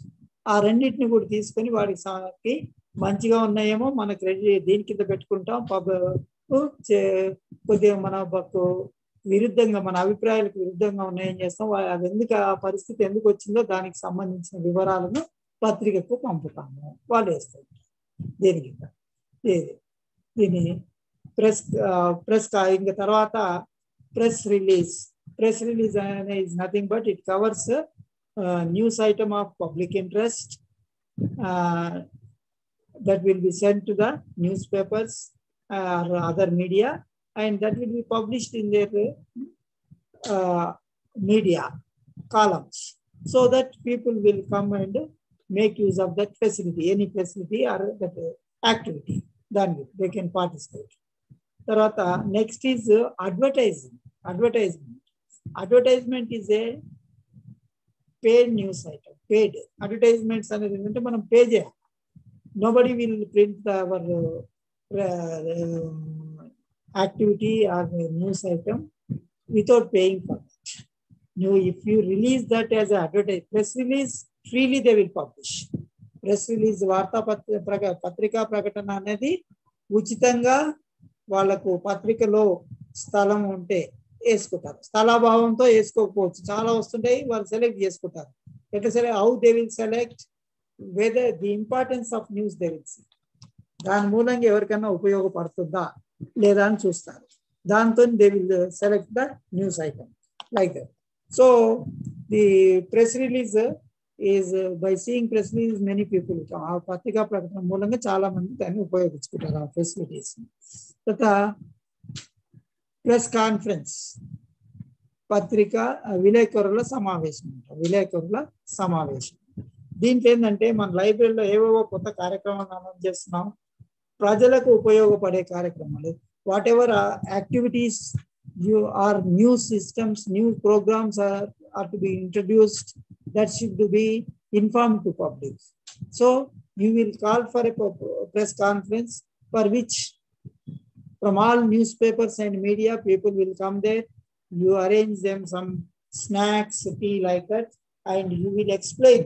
ఆ రెండింటిని కూడా తీసుకొని వాడికి మంచిగా ఉన్నాయేమో మనకు రెడీ దీని కింద పెట్టుకుంటాం. కొద్దిగా మనకు విరుద్ధంగా, మన అభిప్రాయాలకు విరుద్ధంగా ఉన్నాయేం చేస్తాం, అది ఎందుకు ఆ పరిస్థితి ఎందుకు వచ్చిందో దానికి సంబంధించిన వివరాలను పత్రికకు పంపుతాము. వాళ్ళు వేస్తారు దేని కింద దీని ప్రెస్ ఇంకా తర్వాత press release is nothing but it covers news item of public interest that will be sent to the newspapers or other media, and that will be published in their media columns, so that people will come and make use of that facility, any facility or that activity, then they can participate. Tarata next is advertisement is a paid news item. Paid advertisements అనేది ఏంటంటే మనం pay చేయాలి. Nobody will print our activity or news item without paying for it. Now, if you release that as an advertisement, press release, freely they will publish. Press release వార్తా పత్రికా ప్రకటన అనేది ఉచితంగా వాళ్ళకు పత్రికలో స్థలం ఉంటే వేసుకుంటారు. స్థలాభావంతో వేసుకోకపోవచ్చు, చాలా వస్తుంటాయి, వాళ్ళు సెలెక్ట్ చేసుకుంటారు. ఎట్లా select, how they will select, whether the importance of news they will see, దాని మూలంగా ఎవరికైనా ఉపయోగపడుతుందా లేదా అని చూస్తారు. దాంతో they will select the news item like that. So the press release is by seeing press release many people, ఆ పత్రికా ప్రకటన మూలంగా చాలా మంది దాన్ని ఉపయోగించుకుంటారు ఆ ఫెసిలిటీస్. తర్వాత ప్రెస్ కాన్ఫరెన్స్, పత్రికా విలేకరుల సమావేశం. దీంట్లో ఏంటంటే మన లైబ్రరీలో ఏవేవో కొత్త కార్యక్రమాలు అమలు చేస్తున్నాం, ప్రజలకు ఉపయోగపడే కార్యక్రమాలు. Whatever activities or new systems, new programmes are to be introduced, that should be informed to public. So you will call for a press conference for which from all newspapers and media people will come there. You arrange them some snacks, tea like that, and you will explain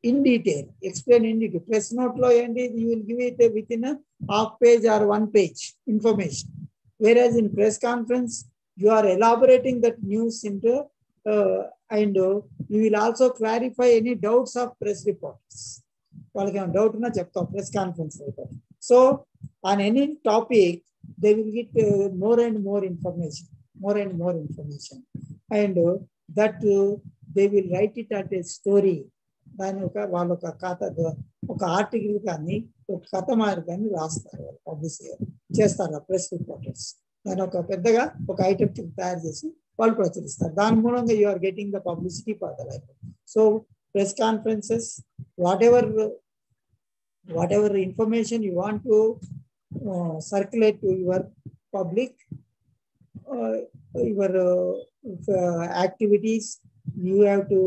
in detail, explain in detail. Press note lo endi, you will give it within a half page or 1 page information. Whereas in press conference, you are elaborating that news into and you will also clarify any doubts of press reporters. వాళ్ళకి doubt ఉన్నా చెప్తాం press conference. So on any topic they will get more and more information and that they will write it as a story. దాని వాళ్ళ ఒక కథ, ఒక article కానీ ఒక కథ మారి కానీ రాస్తారు, పబ్లిష్ చేస్తారు ప్రెస్ రిపోర్టర్స్. దాని ఒక పెద్దగా ఒక ఐటమ్ తయారు చేసి వాళ్ళు ప్రచురిస్తారు. దాని మూలంగా you are getting the publicity for the life. So press conferences, whatever information you want to circulate to your public, your activities, you have to,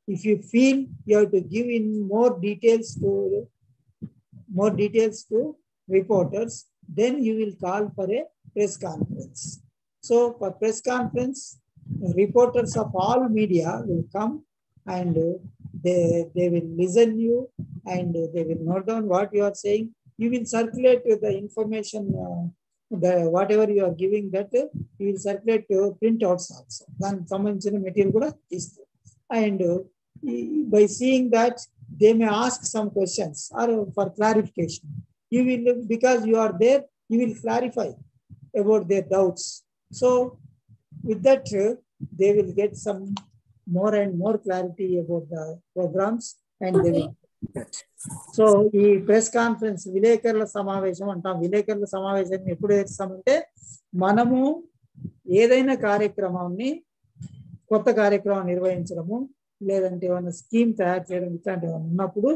if you feel you have to give in more details to reporters, then you will call for a press conference. So for press conference, reporters of all media will come and they will listen you and they will note down what you are saying. You will circulate the information, whatever you are giving, that you will circulate printouts also. Then some material kuda istu. And by seeing that, they may ask some questions or for clarification. You will, because you are there, you will clarify about their doubts. So with that, they will get some more and more clarity about the programs and they will get. So ఈ press conference విలేకరుల సమావేశం అంటాం. విలేకరుల సమావేశాన్ని ఎప్పుడు చేస్తామంటే, మనము ఏదైనా కార్యక్రమాన్ని, కొత్త కార్యక్రమం నిర్వహించడము, లేదంటే ఏమైనా స్కీమ్ తయారు చేయడం, ఇట్లాంటివి ఉన్నప్పుడు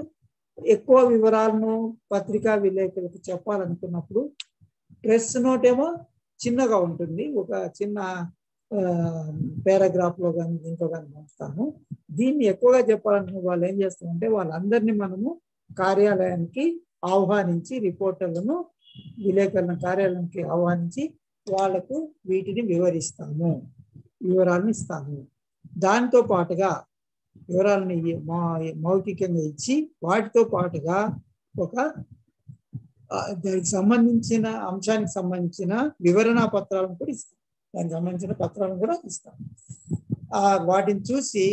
ఎక్కువ వివరాలను పత్రికా విలేకరులకు చెప్పాలనుకున్నప్పుడు ప్రెస్ నోట్ ఏమో చిన్నగా ఉంటుంది, ఒక చిన్న పారాగ్రాఫ్ లో కానీ దీంట్లో కానీ పంపుతాము. దీన్ని ఎక్కువగా చెప్పాలనుకున్న వాళ్ళు ఏం చేస్తామంటే, వాళ్ళందరినీ మనము కార్యాలయానికి ఆహ్వానించి, రిపోర్టర్లను విలేకరుల కార్యాలయానికి ఆహ్వానించి వాళ్లకు వీటిని వివరాలను ఇస్తాము. దాంతో పాటుగా వివరాలను మౌఖికంగా ఇచ్చి, వాటితో పాటుగా ఒక దానికి సంబంధించిన అంశానికి సంబంధించిన వివరణా పత్రాలను కూడా ఇస్తాం. దానికి సంబంధించిన పత్రాలను కూడా ఇస్తాం. వాటిని చూసి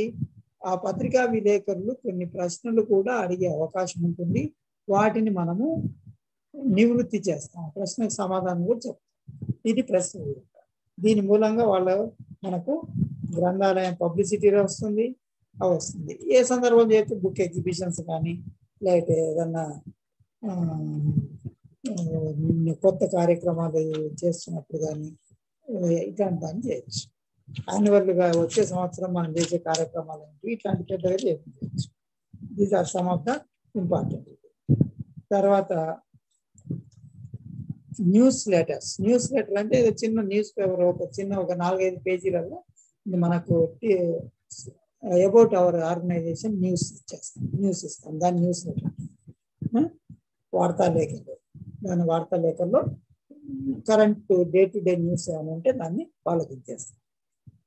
ఆ పత్రికా విలేకరులు కొన్ని ప్రశ్నలు కూడా అడిగే అవకాశం ఉంటుంది. వాటిని మనము నివృత్తి చేస్తాం, ప్రశ్నకు సమాధానం కూడా చెప్తాం. ఇది ప్రెస్. దీని మూలంగా మనకు గ్రంథాలయం పబ్లిసిటీ వస్తుంది. ఏ సందర్భం చేస్తే బుక్ ఎగ్జిబిషన్స్ కానీ, లేకపోతే ఏదన్నా కొత్త కార్యక్రమాలు చేస్తున్నప్పుడు కానీ ఇట్లాంటి దాన్ని చేయొచ్చు. యాన్యువల్గా వచ్చే సంవత్సరం మనం చేసే కార్యక్రమాలు ఏంటి, ఇట్లాంటి పెద్దగా చేయొచ్చు. These are some of the important. తర్వాత న్యూస్ లెటర్స్. న్యూస్ లెటర్ అంటే చిన్న న్యూస్ పేపర్, ఒక 4-5 పేజీలలో మనకు అబౌట్ అవర్ ఆర్గనైజేషన్ న్యూస్ ఇస్తాం. దాని న్యూస్ లెటర్. వార్తాలేఖలో current day to day news ఏమైనా ఉంటే దాన్ని వాళ్ళకి ఇచ్చేస్తాం.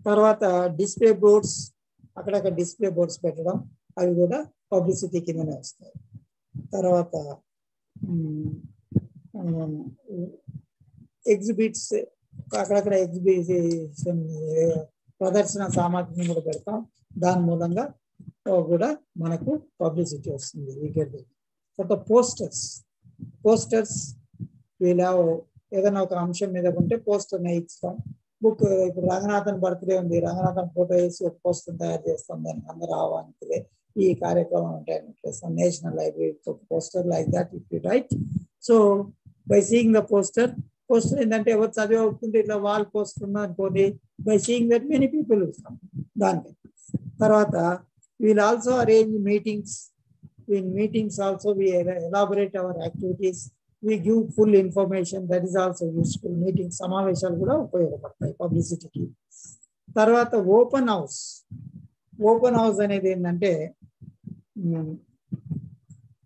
తర్వాత డిస్ప్లే బోర్డ్స్, అక్కడక్కడ డిస్ప్లే బోర్డ్స్ పెట్టడం, అవి కూడా పబ్లిసిటీ కిందనే వస్తాయి. తర్వాత ఎగ్జిబిట్స్, అక్కడక్కడ ఎగ్జిబిషన్ ప్రదర్శన సామాగ్రిని కూడా పెడతాం. దాని మూలంగా కూడా మనకు పబ్లిసిటీ వస్తుంది. తర్వాత పోస్టర్స్ వీళ్ళ ఏదైనా ఒక అంశం మీద ఉంటే పోస్టర్ ఇస్తాం. బుక్ ఇప్పుడు రంగనాథన్ బర్త్డే ఉంది, రంగనాథన్ ఫోటో వేసి ఒక పోస్టర్ తయారు చేస్తాం. దానికి అందరూ ఆహ్వానితులే. ఈ కార్యక్రమం ఉంటాయని చేస్తాం. National library poster like that if you right. So by seeing the poster ఏంటంటే ఎవరు చదివే ఇట్లా వాల్ పోస్టర్ ఉన్నా అనుకోండి, by seeing that many people ఇస్తాం దానికి. తర్వాత we'll also arrange meetings. In meetings also we elaborate our activities. We give full information. That is also useful. Meeting సమావేశాలు కూడా ఉపయోగపడతాయి పబ్లిసిటీకి. తర్వాత ఓపెన్ హౌస్ అనేది ఏంటంటే,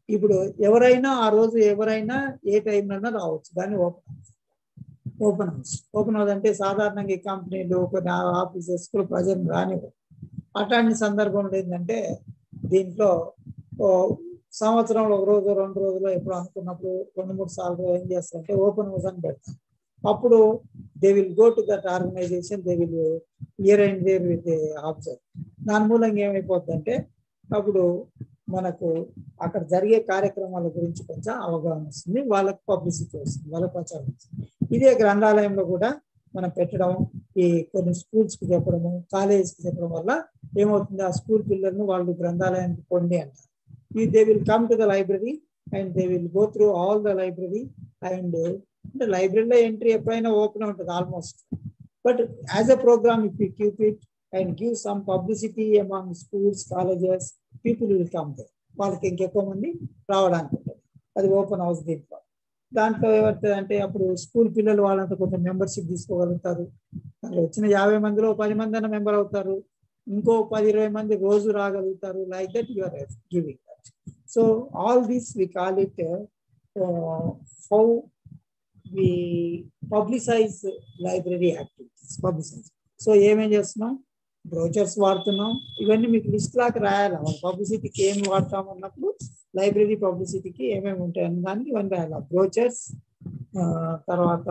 ఇప్పుడు ఎవరైనా ఆ రోజు ఎవరైనా ఏ టైంలో రావచ్చు. దాన్ని ఓపెన్ హౌస్ అంటే సాధారణంగా ఈ కంపెనీలు, కొన్ని ఆఫీసెస్ ప్రజలు రానివ్వరు. అట్లాంటి సందర్భంలో ఏంటంటే, దీంట్లో సంవత్సరంలో ఒక రోజు 2 రోజులు ఎప్పుడు అనుకున్నప్పుడు 2-3 సార్లు ఏం చేస్తారంటే ఓపెన్ హౌస్ అని పెడతారు. అప్పుడు they will go to that organisation, they will hear and there with observe. దాని మూలంగా ఏమైపోతుందంటే అప్పుడు మనకు అక్కడ జరిగే కార్యక్రమాల గురించి కొంచెం అవగాహన వస్తుంది, వాళ్ళకి పబ్లిసిటీ వస్తుంది, వాళ్ళ ప్రచారం వస్తుంది. ఇదే గ్రంథాలయంలో కూడా మనం పెట్టడం, ఈ కొన్ని స్కూల్స్కి చెప్పడము, కాలేజెస్కి చెప్పడం వల్ల ఏమవుతుంది, ఆ స్కూల్ పిల్లలను వాళ్ళు గ్రంథాలయానికి పొండి అంటారు. They will come to the library and they will go through all the library. And అంటే లైబ్రరీలో ఎంట్రీ ఎప్పుడైనా ఓపెన్ ఉంటుంది almost. But as a programme if you keep it and give some publicity among schools, colleges, people will come they. వాళ్ళకి ఇంకెక్కువ మంది రావడానికి ఉంటుంది. అది ఓపెన్ హౌస్. దాంట్లో ఏమవుతుందంటే అప్పుడు స్కూల్ పిల్లలు వాళ్ళంతా కొంచెం మెంబర్షిప్ తీసుకోగలుగుతారు. దాంట్లో వచ్చిన 50 మందిలో 10 మంది అన్న మెంబర్ అవుతారు, ఇంకో 10-20 మంది రోజు రాగలుగుతారు. Like that you are giving that. So all this we call it how we publicise library activities. Publicise. So ఏమేం చేస్తున్నాం, బ్రోచర్స్ వాడుతున్నాం. ఇవన్నీ మీకు లిస్ట్ లాగా రాయాలి. పబ్లిసిటీకి ఏమి వాడతాం అన్నప్పుడు లైబ్రరీ పబ్లిసిటీకి ఏమేమి ఉంటాయి అన్న దానికి ఇవన్నీ రాయాలి. బ్రోచర్స్, తర్వాత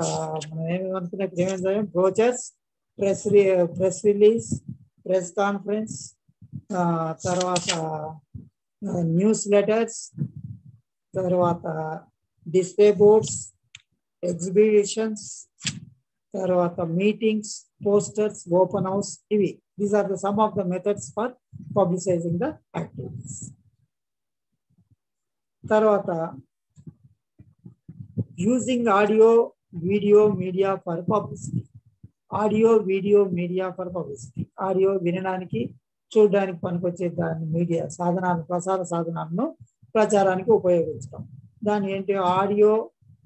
మనం ఏమేమి అనుకున్నప్పుడు ఏమేమి brochures, press release, press conference, తర్వాత న్యూస్ లెటర్స్, తర్వాత డిస్ప్లే బోర్డ్స్, ఎగ్జిబిషన్స్, తర్వాత మీటింగ్స్, పోస్టర్స్, ఓపెన్ హౌస్. ఇవి these are the some of the methods for publicising the activities. తర్వాత using audio video media for publicity. Audio video media for publicity. Audio వినడానికి చూడడానికి పనికొచ్చే దాని media సాధనాలు, ప్రసార సాధనాలను ప్రచారానికి ఉపయోగించడం. దాని ఏంటి, ఆడియో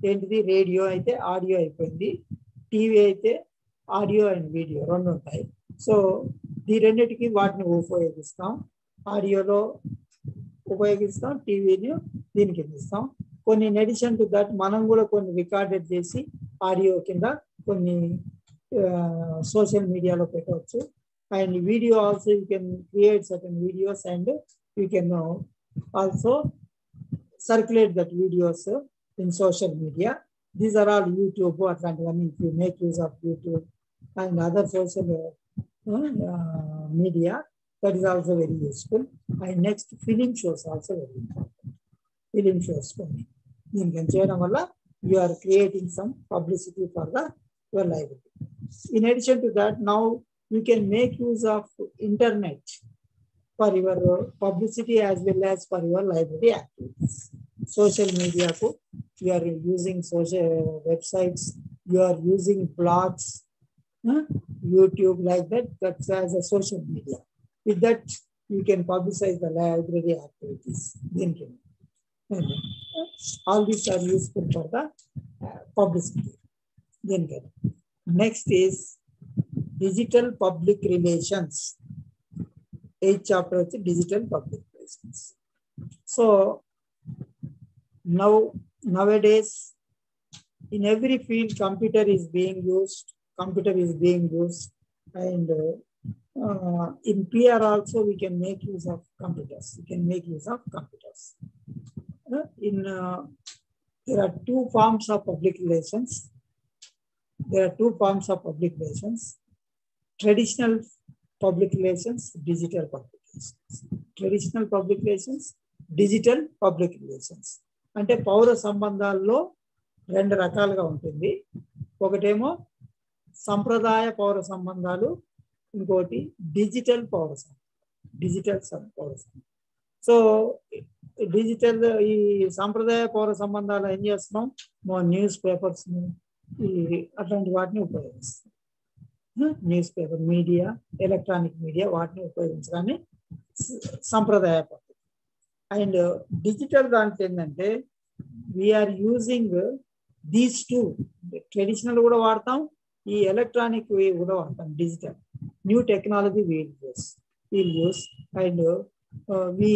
ఏంటిది, రేడియో అయితే ఆడియో అయిపోయింది, టీవీ అయితే ఆడియో అండ్ వీడియో రెండు ఉంటాయి. సో ఈ రెండింటికి వాటిని ఉపయోగిస్తాం. ఆడియోలో ఉపయోగిస్తాం, టీవీని దీనికి ఇస్తాం. కొన్ని ఇన్ అడిషన్ టు దట్ మనం కూడా కొన్ని రికార్డెడ్ చేసి ఆడియో కింద కొన్ని సోషల్ మీడియాలో పెట్టవచ్చు. And video also you can create certain videos and you can also circulate that videos in social media. These are all YouTube అట్లాంటివన్నీ. If you make use of YouTube and other social media, that is also very useful. And next, film shows also very important. Film shows దీనికి చేయడం వల్ల you are creating some publicity for your library. In addition to that, now you can make use of internet for your publicity as well as for your library activities. Social media, you are using social websites, you are using blogs, YouTube, like that. That's as a social media. With that, you can publicize the library activities. All these are useful for the publicity. Next is digital public relations. 8th chapter is digital public relations. So nowadays in every field computer is being used. And in PR also we can make use of computers. There are two forms of public relations. Traditional public relations, digital public relations. Traditional public relations, digital public relations. అంటే పౌర సంబంధాల్లో 2 రకాలుగా ఉంటుంది. ఒకటేమో సంప్రదాయ పౌర సంబంధాలు, ఇంకోటి డిజిటల్ పౌర సంబంధాలు. సో డిజిటల్, ఈ సాంప్రదాయ పౌర సంబంధాలు ఏం చేస్తున్నాం, న్యూస్ పేపర్స్ అట్లాంటి వాటిని ఉపయోగిస్తాం. Newspaper media, electronic media, వాటిని ఉపయోగించడాన్ని సంప్రదాయ పద్ధతి. అండ్ డిజిటల్ దాంట్లో ఏంటంటే we are using these two. Traditional కూడా వాడతాం, ఈ ఎలక్ట్రానిక్ వే కూడా వాడతాం. Digital new technology we'll use and we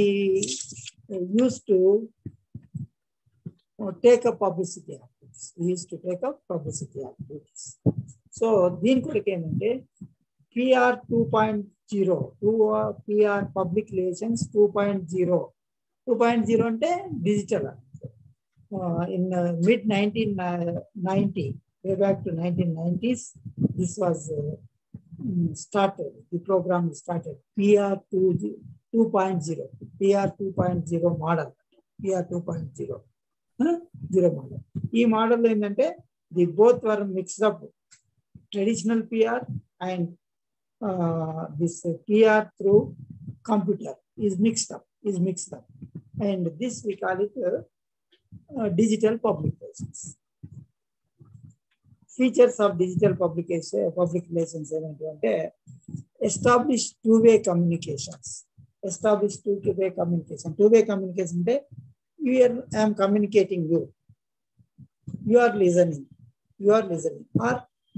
used to take up publicity activities. So దీని కొరకు ఏంటంటే PR 2.0, PR Public Relations 2.0 2.0 అంటే digital. In mid 1990, way back to 1990s, this was started. The program started. PR 2.0, PR 2.0 model, PR 2.0 model. ఈ model ఏంటంటే the both were mixed up traditional PR and this PR through computer is mixed up, and this we call it digital public relations. Features of digital public relations ఏంటంటే establish two-way communications. Two-way communication అంటే here I am communicating you are listening, or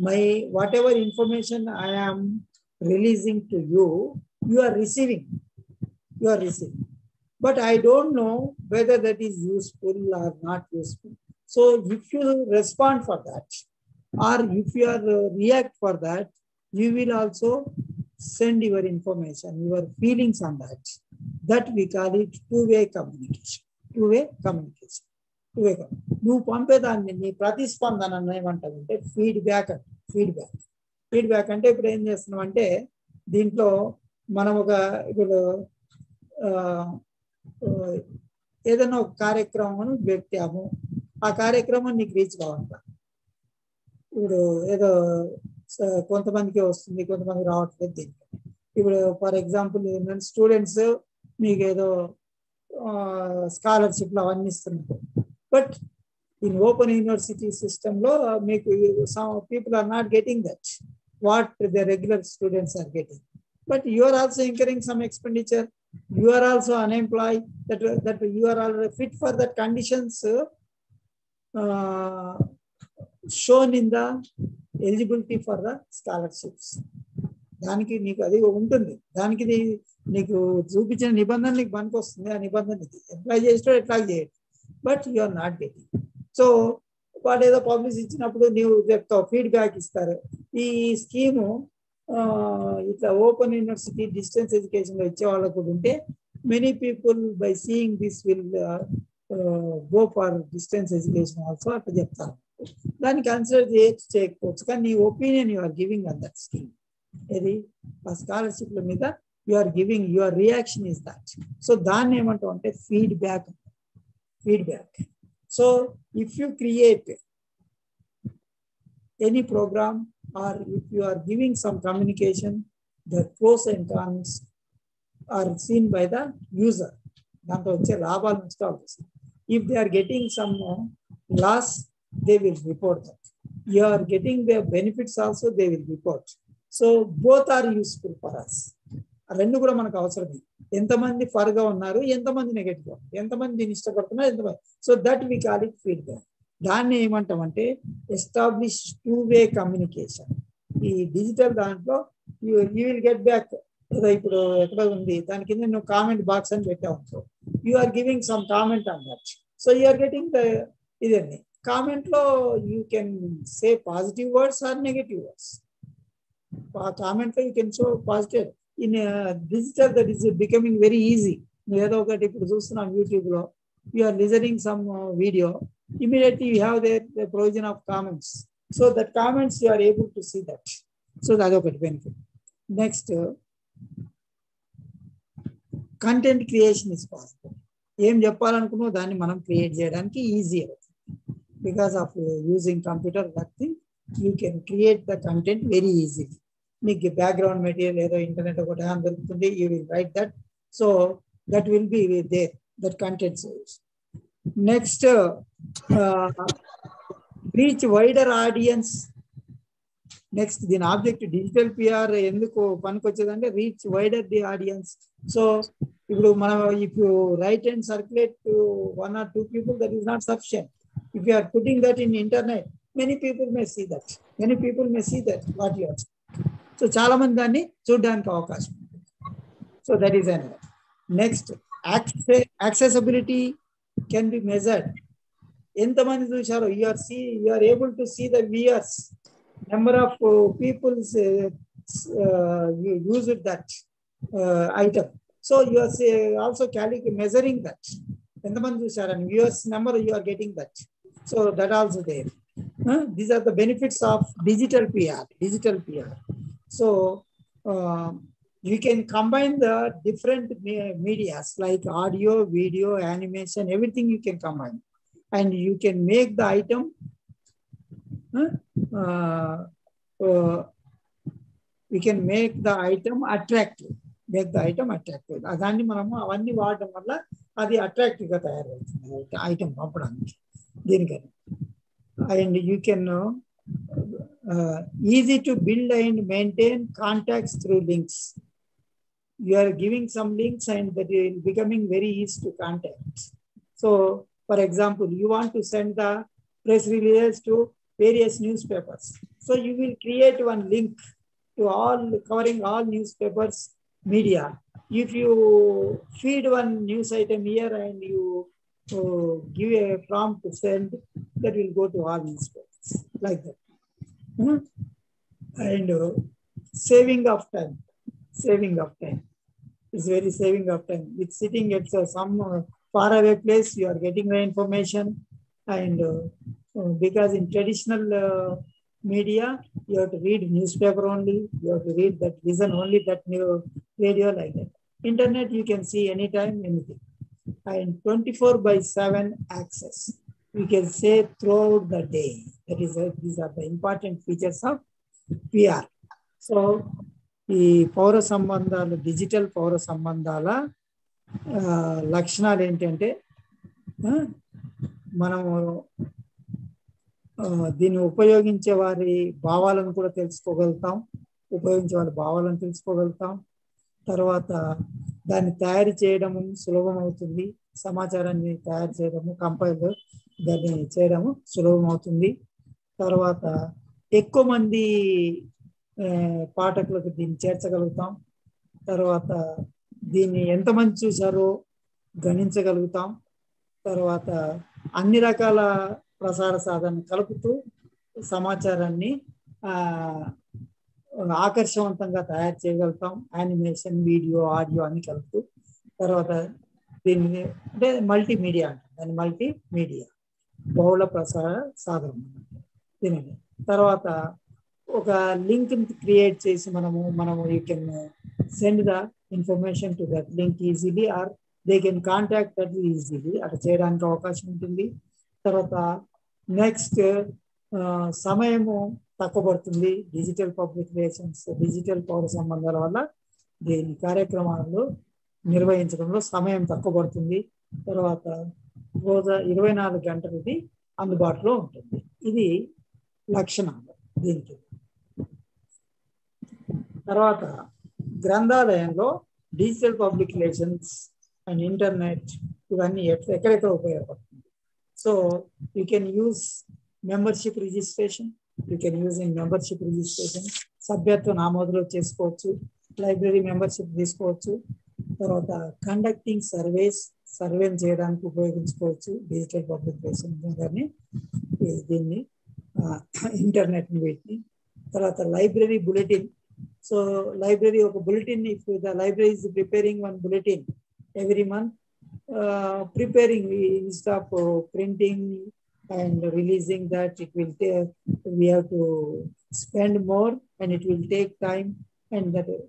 my whatever information I am releasing to you, you are receiving. But I don't know whether that is useful or not useful. So if you respond for that, or if you are react for that, you will also send your information, your feelings on that. That we call it two-way communication. నువ్వు పంపేదాన్ని నీ ప్రతిస్పందన ఏమంటావంటే feedback అంటే ఇప్పుడు ఏం చేస్తున్నాం అంటే దీంట్లో మనం ఇప్పుడు ఏదైనా ఒక కార్యక్రమం పెట్టాము, ఆ కార్యక్రమం నీకు రీచ్ కావాలి. ఇప్పుడు ఏదో కొంతమందికి వస్తుంది, కొంతమంది రావట్లేదు. దీనికి ఇప్పుడు ఫర్ ఎగ్జాంపుల్ ఏంటంటే స్టూడెంట్స్ మీకు ఏదో స్కాలర్షిప్లు అవన్నీ ఇస్తున్నారు. బట్ ఇన్ ఓపెన్ యూనివర్సిటీ సిస్టంలో మీకు some people are not getting that what the regular students are getting. But you are also incurring some expenditure. You are also unemployed. That you are already fit for that conditions shown in the eligibility for the scholarships. దానికి నీకు అది ఉంటుంది, దానికి నీకు చూపించిన నిబంధన నీకు పనికి వస్తుంది. ఆ నిబంధన ఇది అప్లై చేసినా ఎట్లా చేయడు, but you are not getting. So వాడు ఏదో పబ్లిష్ ఇచ్చినప్పుడు నీవు చెప్తావు, ఫీడ్బ్యాక్ ఇస్తారు. ఈ స్కీము ఇట్లా ఓపెన్ యూనివర్సిటీ డిస్టెన్స్ ఎడ్యుకేషన్లో ఇచ్చే వాళ్ళకు కూడా ఉంటే many people by seeing this will go for distance education also అట్లా చెప్తాను. దాన్ని కన్సిడర్ చేయకపోవచ్చు, కానీ నీ opinion you are giving on that scheme. ఏది ఆ స్కాలర్షిప్ల మీద you are giving, your reaction is that. So దాన్ని ఏమంటాం అంటే feedback. So if you create any programme or if you are giving some communication, the pros and cons are seen by the user. దాంట్లో వచ్చే లాభాలు నష్టాలు. If they are getting some loss, they will report that. You are getting the benefits also, they will report. So both are useful for us. రెండు కూడా మనకు అవసరమే. ఎంతమంది ఫర్గా ఉన్నారు, ఎంతమంది నెగటివ్, ఎంతమంది దీన్ని ఇష్టపడుతున్నారు, ఎంతమంది. So that we call it feedback. దాన్ని ఏమంటామంటే ఎస్టాబ్లిష్ టూ-వే కమ్యూనికేషన్. ఈ డిజిటల్ దాంట్లో యూ విల్ గెట్ బ్యాక్. ఏదో ఇప్పుడు ఎక్కడ ఉంది దాని కింద నువ్వు కామెంట్ బాక్స్ అని పెట్టావు, you are giving some comment on that. So you are getting the ఇదండి. కామెంట్ లో you can say positive words or negative words. ఆ కామెంట్ లో you can show positive. In digital that is becoming very easy. నువ్వు ఏదో ఒకటి ఇప్పుడు చూస్తున్నాం YouTube లో, you are listening some video, immediately you have the provision of comments. So that comments you are able to see that. So that's a benefit. Next, content creation is possible. ఏం చెప్పాలనుకున్నావు దాన్ని మనం create చేయడానికి easy అవుతుంది. Because of using computer that thing you can create the content very easily. మీకు background material ఏదో internet ఒకటి దొరుకుతుంది, you will write that. So that will be there, that content source. Next, reach wider audience. Next, దీని object digital PR ఎందుకు పనికొచ్చేదంటే reach wider the audience. So ఇప్పుడు మనం if you write and circulate to 1 or 2 people, that is not sufficient. If you are putting that in internet, many people may see that what you are. So చాలా మంది దాన్ని చూడడానికి అవకాశం ఉంటుంది. So that is another. Next, accessibility can be measured. ఎంతమంది చూశారో, you are able to see the viewers, number of people used that item. So you are also measuring that. ఎంతమంది చూసారని viewers number you are getting that. So that also there. These are the benefits of digital PR. So you can combine the different medias like audio, video, animation, everything you can combine, and you can make the item we can make the item attractive. అదాన్ని మనము అవన్నీ వాడడం వల్ల అది attractive గా తయారవుతుంది item పంపడానికి దీనికని. And you can easy to build and maintain contacts through links. You are giving some links and that is becoming very easy to contact. So for example, you want to send the press releases to various newspapers. So you will create one link to all covering all newspapers media. If you feed one news item here and you give a prompt to send, that will go to all newspapers like that. And saving of time is very saving of time. With sitting at some far away place, you are getting the information, and because in traditional media, you have to read newspaper only, you have to read that, listen only that new radio like that. Internet, you can see anytime, anything. And 24/7 access. We can say throughout the day. That is, these are the important features of PR. So, ఈ పౌర సంబంధాలు, digital పౌర సంబంధాల లక్షణాలు ఏంటంటే మనము దీన్ని ఉపయోగించే వారి భావాలను కూడా తెలుసుకోగలుగుతాం, తర్వాత దాన్ని తయారు చేయడము సులభం అవుతుంది, సమాచారాన్ని తయారు చేయడము, కంపైల్ దాన్ని చేయడము సులభం అవుతుంది. తర్వాత ఎక్కువ మంది పాఠకులకు దీన్ని చేర్చగలుగుతాం. తర్వాత దీన్ని ఎంతమంది చూసారో గణించగలుగుతాం. తర్వాత అన్ని రకాల ప్రసార సాధన కలుపుతూ సమాచారాన్ని ఆకర్షవంతంగా తయారు చేయగలుగుతాం. యానిమేషన్, వీడియో, ఆడియో అన్ని కలుపుతూ. తర్వాత దీన్ని అంటే మల్టీమీడియా అంటాం, దాన్ని మల్టీమీడియా బహుళ ప్రసార సాధనం దీనిని. తర్వాత ఒక లింక్ క్రియేట్ చేసి మనము you can send the information to that link easily, or they can contact that easily. అట్లా చేయడానికి అవకాశం ఉంటుంది. తర్వాత నెక్స్ట్ సమయము తక్కువ పడుతుంది. డిజిటల్ పబ్లిక్ రిలేషన్స్, డిజిటల్ పౌర సంబంధాల వల్ల దీని కార్యక్రమాలు నిర్వహించడంలో సమయం తక్కువ పడుతుంది. తర్వాత రోజు 24 గంటలు ఇది అందుబాటులో ఉంటుంది. ఇది లక్షణాలు దీనికి. తర్వాత గ్రంథాలయంలో digital public relations and internet ఇవన్నీ ఎక్కడెక్కడ ఉపయోగపడుతుంది. So you can use membership registration, సభ్యత్వ నామోదులు చేసుకోవచ్చు, లైబ్రరీ మెంబర్షిప్ తీసుకోవచ్చు. తర్వాత కండక్టింగ్ సర్వే చేయడానికి ఉపయోగించుకోవచ్చు డిజిటల్ పబ్లిక్ రిలేషన్ దీన్ని, ఇంటర్నెట్ని పెట్టి. తర్వాత లైబ్రరీ బులెటిన్. సో లైబ్రరీ ఒక bulletin, if the library is preparing one bulletin every month, preparing instead of printing and releasing that, it will take, we have to spend more and it will take time, and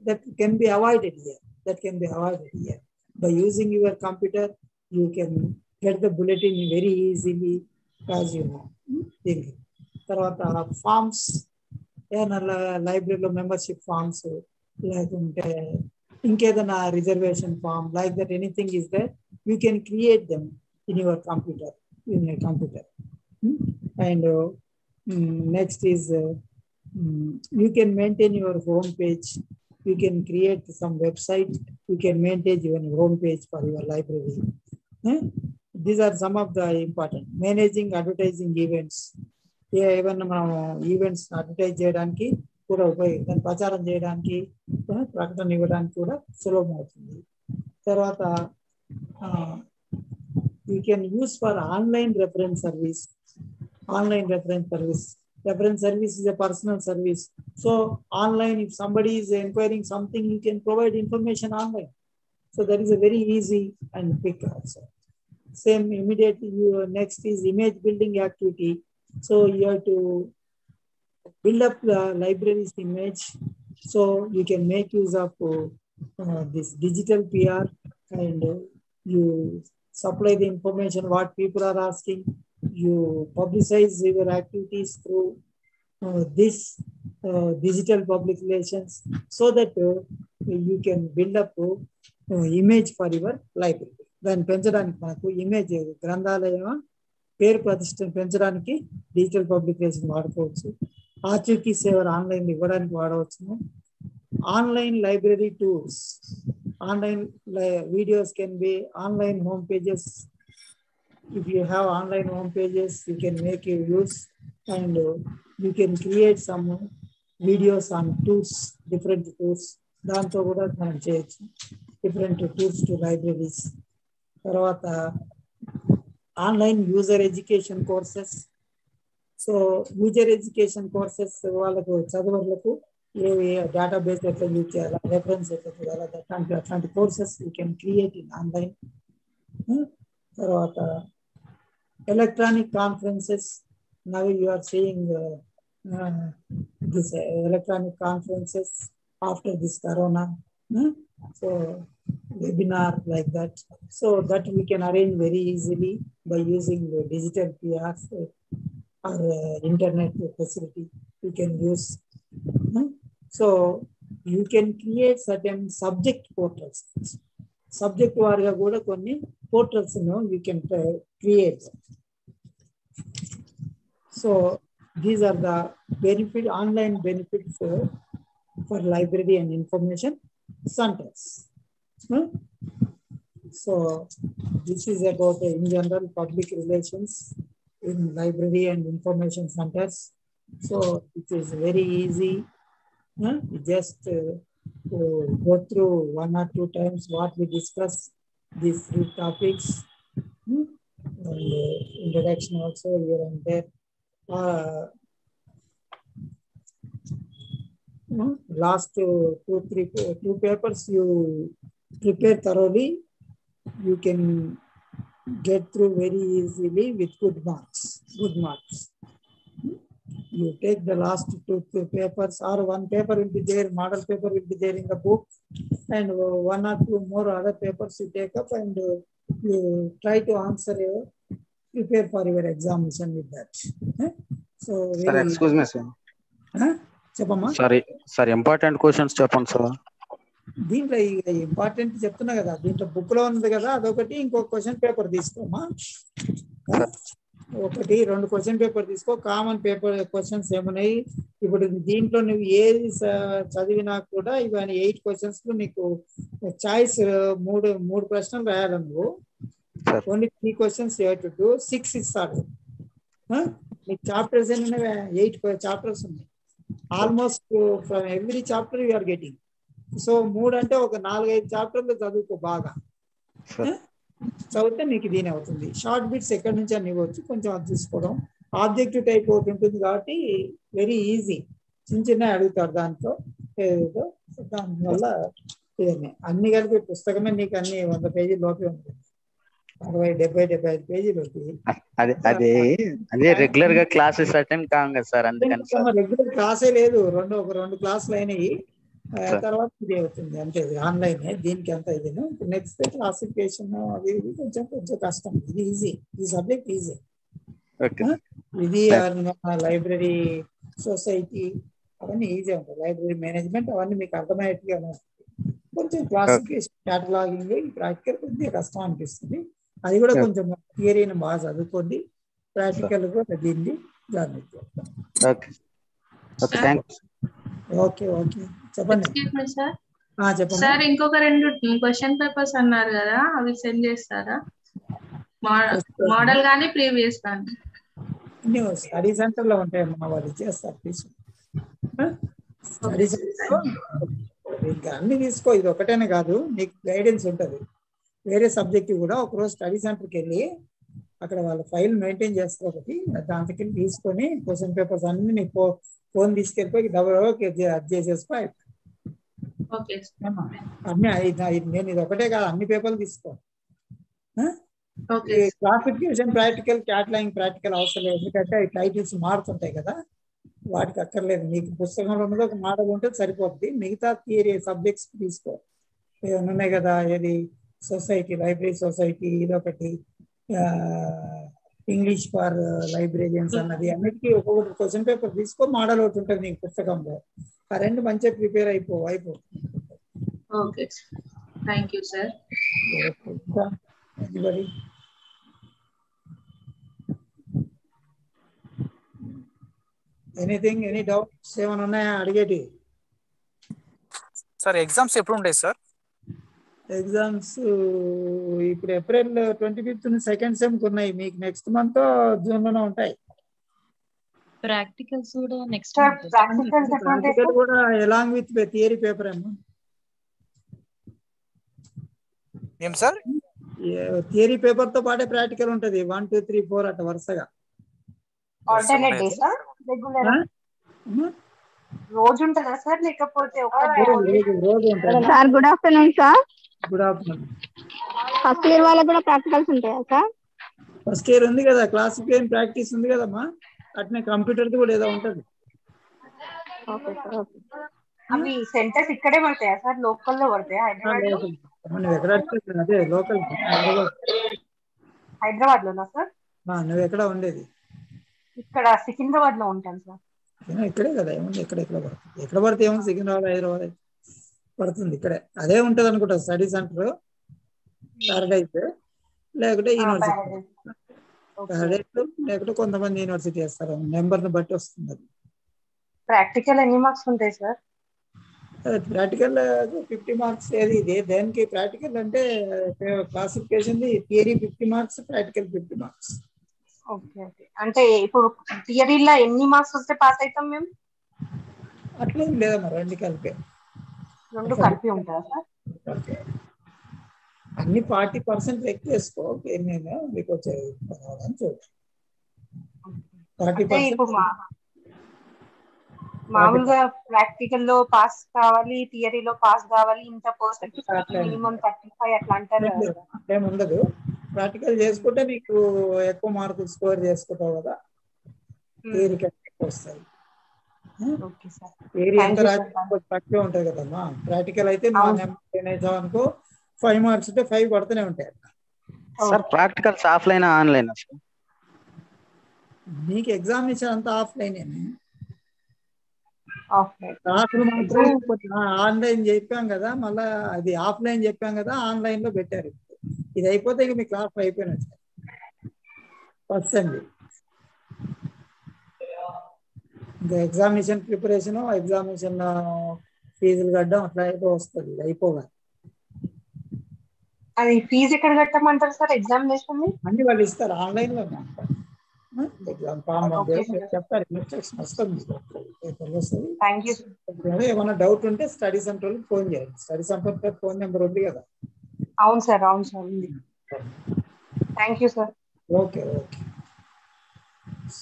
that can be avoided here. By using your computer, you can get the bulletin very easily, as you know. తర్వాత forms, ఏదైనా లైబ్రరీలో membership forms, లేకుంటే ఇంకేదైనా reservation form, like that anything is that, you can create them in your computer. And next is you can maintain your home page. You can create some website. You can maintain your home page for your library. These are some of the important. Managing advertising events. ఏవన్నా మనం events advertise చేయడానికి కూడా దాన్ని ప్రచారం చేయడానికి, ప్రకటన ఇవ్వడానికి కూడా సులభం అవుతుంది. తర్వాత you can use for online reference service. Reference service is a personal service. So online, if somebody is inquiring something, you can provide information online. So that is a very easy and quick also. Same immediately, next is image building activity. So you have to build up the library's image. So you can make use of this digital PR, and you supply the information what people are asking. You publicize your activities through this digital public relations, so that you can build up image for your library. దాన్ని పెంచడానికి మనకు image గ్రంథాలయం పేరు ప్రతిష్టను పెంచడానికి digital publication వాడుకోవచ్చు. ఆచూకీ సేవలు ఆన్లైన్ ఇవ్వడానికి వాడవచ్చును. Online library tools, online videos can be online home pages. If you have online home pages, you can make your use, and you can create some videos on tools, different tools. దాంతో కూడా మనం చేయొచ్చు, different tools to libraries. తర్వాత online user education courses. So user education courses వాళ్ళకు చదువులకు ఏవి database ఎట్లా use చేయాలా, రెఫరెన్స్ ఎట్లా చేయాలా, అట్లాంటి courses you can create in online. తర్వాత electronic conferences. Now you are seeing this electronic conferences after this corona. So webinar like that, so that we can arrange very easily by using the digital PRs or internet facility we can use. So you can create certain subject portals. Subject varga kuda konni portals you can create. So these are the benefit, online benefits for library and information centers. So this is about in general public relations in library and information centers. So it is very easy. You just go through 1 or 2 times what we discuss these 3 topics, and introduction also here and there. Last 2 papers you prepare thoroughly, you can get through very easily with good marks. You take the last 2 papers, or 1 paper will be there, model paper will be there in the book, and 1 or 2 more other papers you take up, and you try to answer, prepare for your examination with that. So Sir, excuse me, sir. చెప్పమ్మా. Sorry important questions చెప్పండి sir. దీంట్లో important చెప్తున్నా కదా, దీంట్లో book లో ఉంది కదా, అదొకటి. ఇంకొక క్వశ్చన్ పేపర్ తీసుకోమా, 1-2 క్వశ్చన్ పేపర్ తీసుకో. కామన్ పేపర్ క్వశ్చన్స్ ఏమున్నాయి ఇప్పుడు దీంట్లో, నువ్వు ఏది చదివినా కూడా ఇవన్నీ 8 క్వశ్చన్స్ నీకు చాయిస్ 3 ప్రశ్నలు రాయాలి. నువ్వు ఓన్లీ 3 క్వశ్చన్స్ 6 ఇస్తాడు. నీకు చాప్టర్స్ ఎన్ని? 8 చాప్టర్స్ ఉన్నాయి. Almost from every chapter you are getting. So 3 అంటే ఒక 4-5 చాప్టర్లు చదువుకో బాగా. చదివితే నీకు దీని అవుతుంది. షార్ట్ బిట్స్ ఎక్కడి నుంచి అని ఇవ్వచ్చు, కొంచెం అది తీసుకోవడం. ఆబ్జెక్టివ్ టైప్ ఒకటి ఉంటుంది కాబట్టి వెరీ ఈజీ. చిన్న అడుగుతారు దాంట్లో ఏదో. దానివల్ల ఇవన్నీ అన్ని కలిపి పుస్తకమే నీకు అన్ని 100 పేజీల లోపే ఉంటుంది. 60-70-75 పేజీలు ఉంటుంది. అదే రెగ్యులర్ గా క్లాసెస్ అటెండ్ కాం కదా సార్, అందుకని సార్. రెగ్యులర్ క్లాసే లేదు, 2 క్లాసులు అయినాయి. తర్వాత ఇది అవుతుంది అంటే ఆన్లైన్. దీనికి అంత ఇది. నెక్స్ట్ క్లాసిఫికేషన్ అది కొంచెం కష్టం. ఇది ఈజీ, ఈ సబ్జెక్ట్ ఈజీ. ఇది లైబ్రరీ సొసైటీ అవన్నీ ఈజీ ఉంటాయి. లైబ్రరీ మేనేజ్మెంట్ అవన్నీ మీకు అర్థమయ్యేట్టుగా కొంచెం క్లాసిఫికేషన్, క్యాటలాగింగ్, ప్రాక్టికల్ కొద్దిగా కష్టం అనిపిస్తుంది. అది కూడా కొంచెం థియరీని బాగా చదువుకోండి, ప్రాక్టికల్ కూడా దీన్ని జాగ్రత్త. ఓకే చెప్పండి. చెప్పండి సార్, ఇంకొక 2 క్వశ్చన్ పేపర్స్ అన్నారు కదా, అవి సెండ్ చేస్తారా? మోడల్ కానీ ప్రీవియస్ కానీ స్టడీ సెంటర్ లో ఉంటాయమ్మా, వాళ్ళు చేస్తారు. స్టడీ సెంటర్ ఇంకా అన్ని తీసుకో. ఇది ఒకటేనే కాదు, నీకు గైడెన్స్ ఉంటుంది. వేరే సబ్జెక్ట్ కూడా ఒకరోజు స్టడీ సెంటర్కి వెళ్ళి అక్కడ వాళ్ళ ఫైల్ మెయింటైన్ చేస్తారు. ఒకటి దాంట్లోకి తీసుకొని క్వశ్చన్ పేపర్స్ అన్ని నీ ఫోన్ తీసుకెళ్ళిపోయి అది చేసేసుకో. ఓకే అన్ని నేను ఇది ఒకటే కాదు, అన్ని పేపర్లు తీసుకో. Okay classification practical, cataloguing practical అవసరం లేదు, ఎందుకంటే ఈ టైటిల్స్ మారుతుంటాయి కదా, వాటికి అక్కర్లేదు. మీకు పుస్తకంలో ఉన్నది ఒక మోడల్ ఉంటే సరిపోద్ది. మిగతా థియరీ సబ్జెక్ట్స్ తీసుకో, ఏమైనా ఉన్నాయి కదా, ఏది సొసైటీ, లైబ్రరీ సొసైటీ, ఇదొకటి, ఇంగ్లీష్ ఫర్ లైబ్రేరియన్స్ అన్నది, అన్నిటికీ ఒక్కొక్కటి క్వశ్చన్ పేపర్ తీసుకో, మోడల్ ఒకటి ఉంటుంది నీకు పుస్తకంలో. ఆ రెండు మంచిగా ప్రిపేర్ అయిపో. Okay, thank you sir. Anything, any doubts ఏమైనా ఉన్నాయా అడిగేటి? సార్ ఎగ్జామ్స్ ఎప్పుడు ఉంటాయి సార్? ఎగ్జామ్స్ ఇప్పుడు ఏప్రిల్ 25th సెకండ్ సెమ్ ఉన్నాయి. మీకు నెక్స్ట్ మంత్ జూన్ లోనే ఉంటాయి. ప్రాక్టికల్స్ కూడా నెక్స్ట్ ప్రాక్టికల్ కూడా ఎలాంగ్ విత్ థియరీ పేపర్ ఏమో. ఏం సార్? థియరీ పేపర్ తో పాటే ప్రాక్టికల్ ఉంటది, 1 2 3 4 అట్లా వరుసగా. ఆల్టర్నేట్ డేస్ రెగ్యులర్ రోజు ఉంటుందా సార్, లేకపోతే రోజు ఉంటుంది sir? Good afternoon sir. Good afternoon. First year వాళ్ళకి కూడా ప్రాక్టికల్స్ ఉంటాయా సార్? ఫస్ట్ ఇయర్ ఉంది కదా, క్లాసిఫికేషన్ ప్రాక్టీస్ ఉంది కదమ్మా, అట్నే కంప్యూటర్ కూడా ఏదో ఉంటది. Okay sir. ఓకే, అవి సెంటర్స్ ఇక్కడే పడతాయా సార్, లోకల్ లో పడతాయా? నువ్వు ఎక్కడ అదే లోకల్ హైదరాబాద్ లోనా సార్? నువ్వు ఎక్కడ ఉండేది? ఇక్కడ సికింద్రాబాద్ లో ఉంటాను సార్. ఇక్కడే కదా, ఏముంది ఎక్కడ పడుతుంది, ఎక్కడ పడితే ఏముంది, సికింద్రాబాద్ హైదరాబాద్ పడుతుంది, ఇక్కడే అదే ఉంటది అనుకుంటా. స్టడీ సెంటర్ పారడైజ్, లేకుంటే యూనివర్సిటీ, లేకుంటే కొంతమంది యూనివర్సిటీ చేస్తారు, నెంబర్ ని బట్టి వస్తుంది. అది ప్రాక్టికల్ ఎన్ని మార్క్స్ ఉంటాయి సార్? Practical 50 marks. ఏది దేనికి ప్రాక్టికల్ అంటే classification, theory 50 marks, practical 50 marks. Okay okay, అంటే ఇప్పుడు థియరీలో ఎన్ని మార్క్స్ వస్తే పాస్ అవుతాం మేము? అట్లేం లేదమ్మా, రెండు కలిపే. రెండు కలిపి ఉంటాయా సార్? అన్ని 40% ఎక్కువ వేసుకో, మీకు వచ్చే చూడండి. 40%. మామూలుగా ప్రాక్టికల్ లో పాస్ కావాలి, థియరీలో పాస్ కావాలి, ఇంత పర్సెంట్ మినిమం 35 అట్లా అంటారు కదా? అట్లేం ఉండదు. ప్రాక్టికల్ చేసుకుంటే నీకు ఎక్కువ మార్కులు స్కోర్ చేసుకుంటావు కదా, థియరీ ఎక్కువ వస్తాయి. థియరీ ఎంత రాసి తక్కువ ఉంటుంది కదమ్మా. ప్రాక్టికల్ అయితే మా నెంబర్ అనుకో 5 మార్క్స్ ఉంటే 5 పడుతూనే ఉంటాయి. Sir practicals offline online sir? నీకు ఎగ్జామినేషన్ అంతా ఆఫ్లైన్. ఆఫ్లైన్ క్లాసులు మాత్రం ఆన్లైన్ చెప్పాం కదా, మళ్ళీ అది ఆఫ్లైన్ చెప్పాం కదా, ఆన్లైన్ లో పెట్టారు. ఇది అయిపోతే ఇక మీ క్లాస్ అయిపోయినట్టు ఫస్ట్ సెమ్. ఇంకా ఎగ్జామినేషన్ ప్రిపరేషన్, ఎగ్జామినేషన్ ఫీజులు కట్టడం అట్లా అయితే వస్తుంది, అయిపోవాలి. అది ఫీజు ఎక్కడ కట్టమంటారు సార్ ఎగ్జామినేషన్? అన్ని వాళ్ళు ఇస్తారు ఆన్లైన్ లో. ఎగ్జామ్ ఫామ్ చెప్తారు, ఇన్స్ట్రక్షన్ వస్తుంది. ఏమైనా డౌట్ ఉంటే స్టడీ సెంటర్ వాళ్ళకి ఫోన్ చేయండి. స్టడీ సెంటర్ ఫోన్ నెంబర్ ఉంది కదా? అవును సార్, అవును సార్ ఉంది. Thank you sir. Okay okay,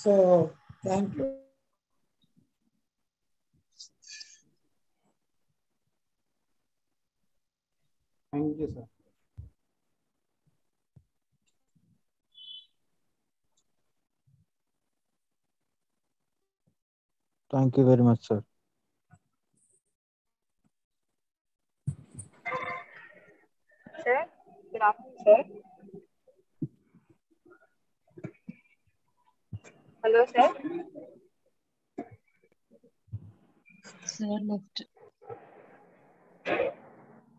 so thank you. Thank you sir. Thank you very much, sir. Sir, good afternoon, sir. Hello, sir. Sir left.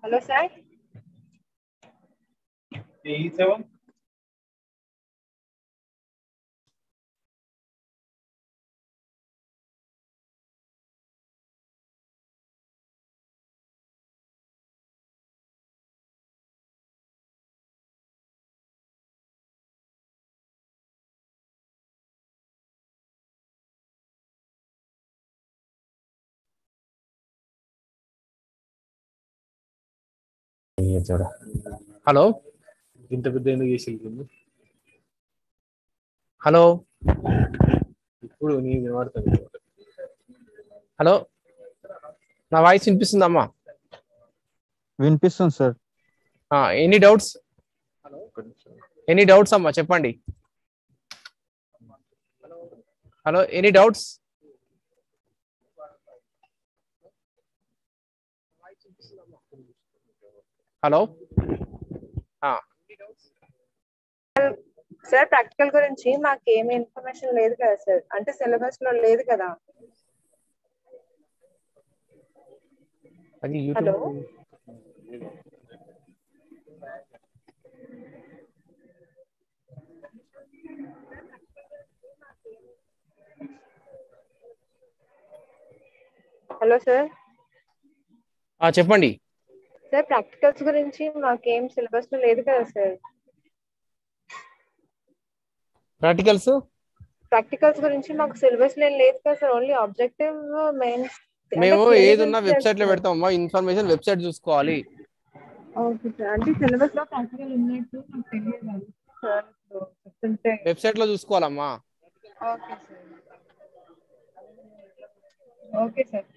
Hello, sir. AE7. Hello, ఇంత పెద్ద ఎందుకు చేసి? Hello, ఇప్పుడు నేను వినబడుతుంది. Hello, నా voice వినిపిస్తుందమ్మా? వినిపిస్తుంది sir. Any doubts? అమ్మా చెప్పండి. Hello, any doubts? Hello. Sir practical గురించి మాకు ఏమి ఇన్ఫర్మేషన్ లేదు కదా సార్, అంటే సిలబస్ లో లేదు కదా. హలో. Hello sir. చెప్పండి సార్ ప్రాక్టికల్స్ గురించి మాకేం సిలబస్ లో లేదు కదా సార్. ప్రాక్టికల్స్ గురించి మాకు సిలబస్ లేదు కదా సార్, ఓన్లీ ఆబ్జెక్టివ్ మెయిన్స్. మేము ఏదున్నా వెబ్సైట్ లో పెడతామమ్మా, ఇన్ఫర్మేషన్ వెబ్సైట్ చూసుకోవాలి. ఓకే సార్, అంటే సిలబస్ లో ప్రాక్టికల్ ఉన్నట్టు నాకు తెలియదు సార్, చెప్తుంటే. వెబ్సైట్ లో చూసుకోవాలమ్మా. Okay sir. Okay sir.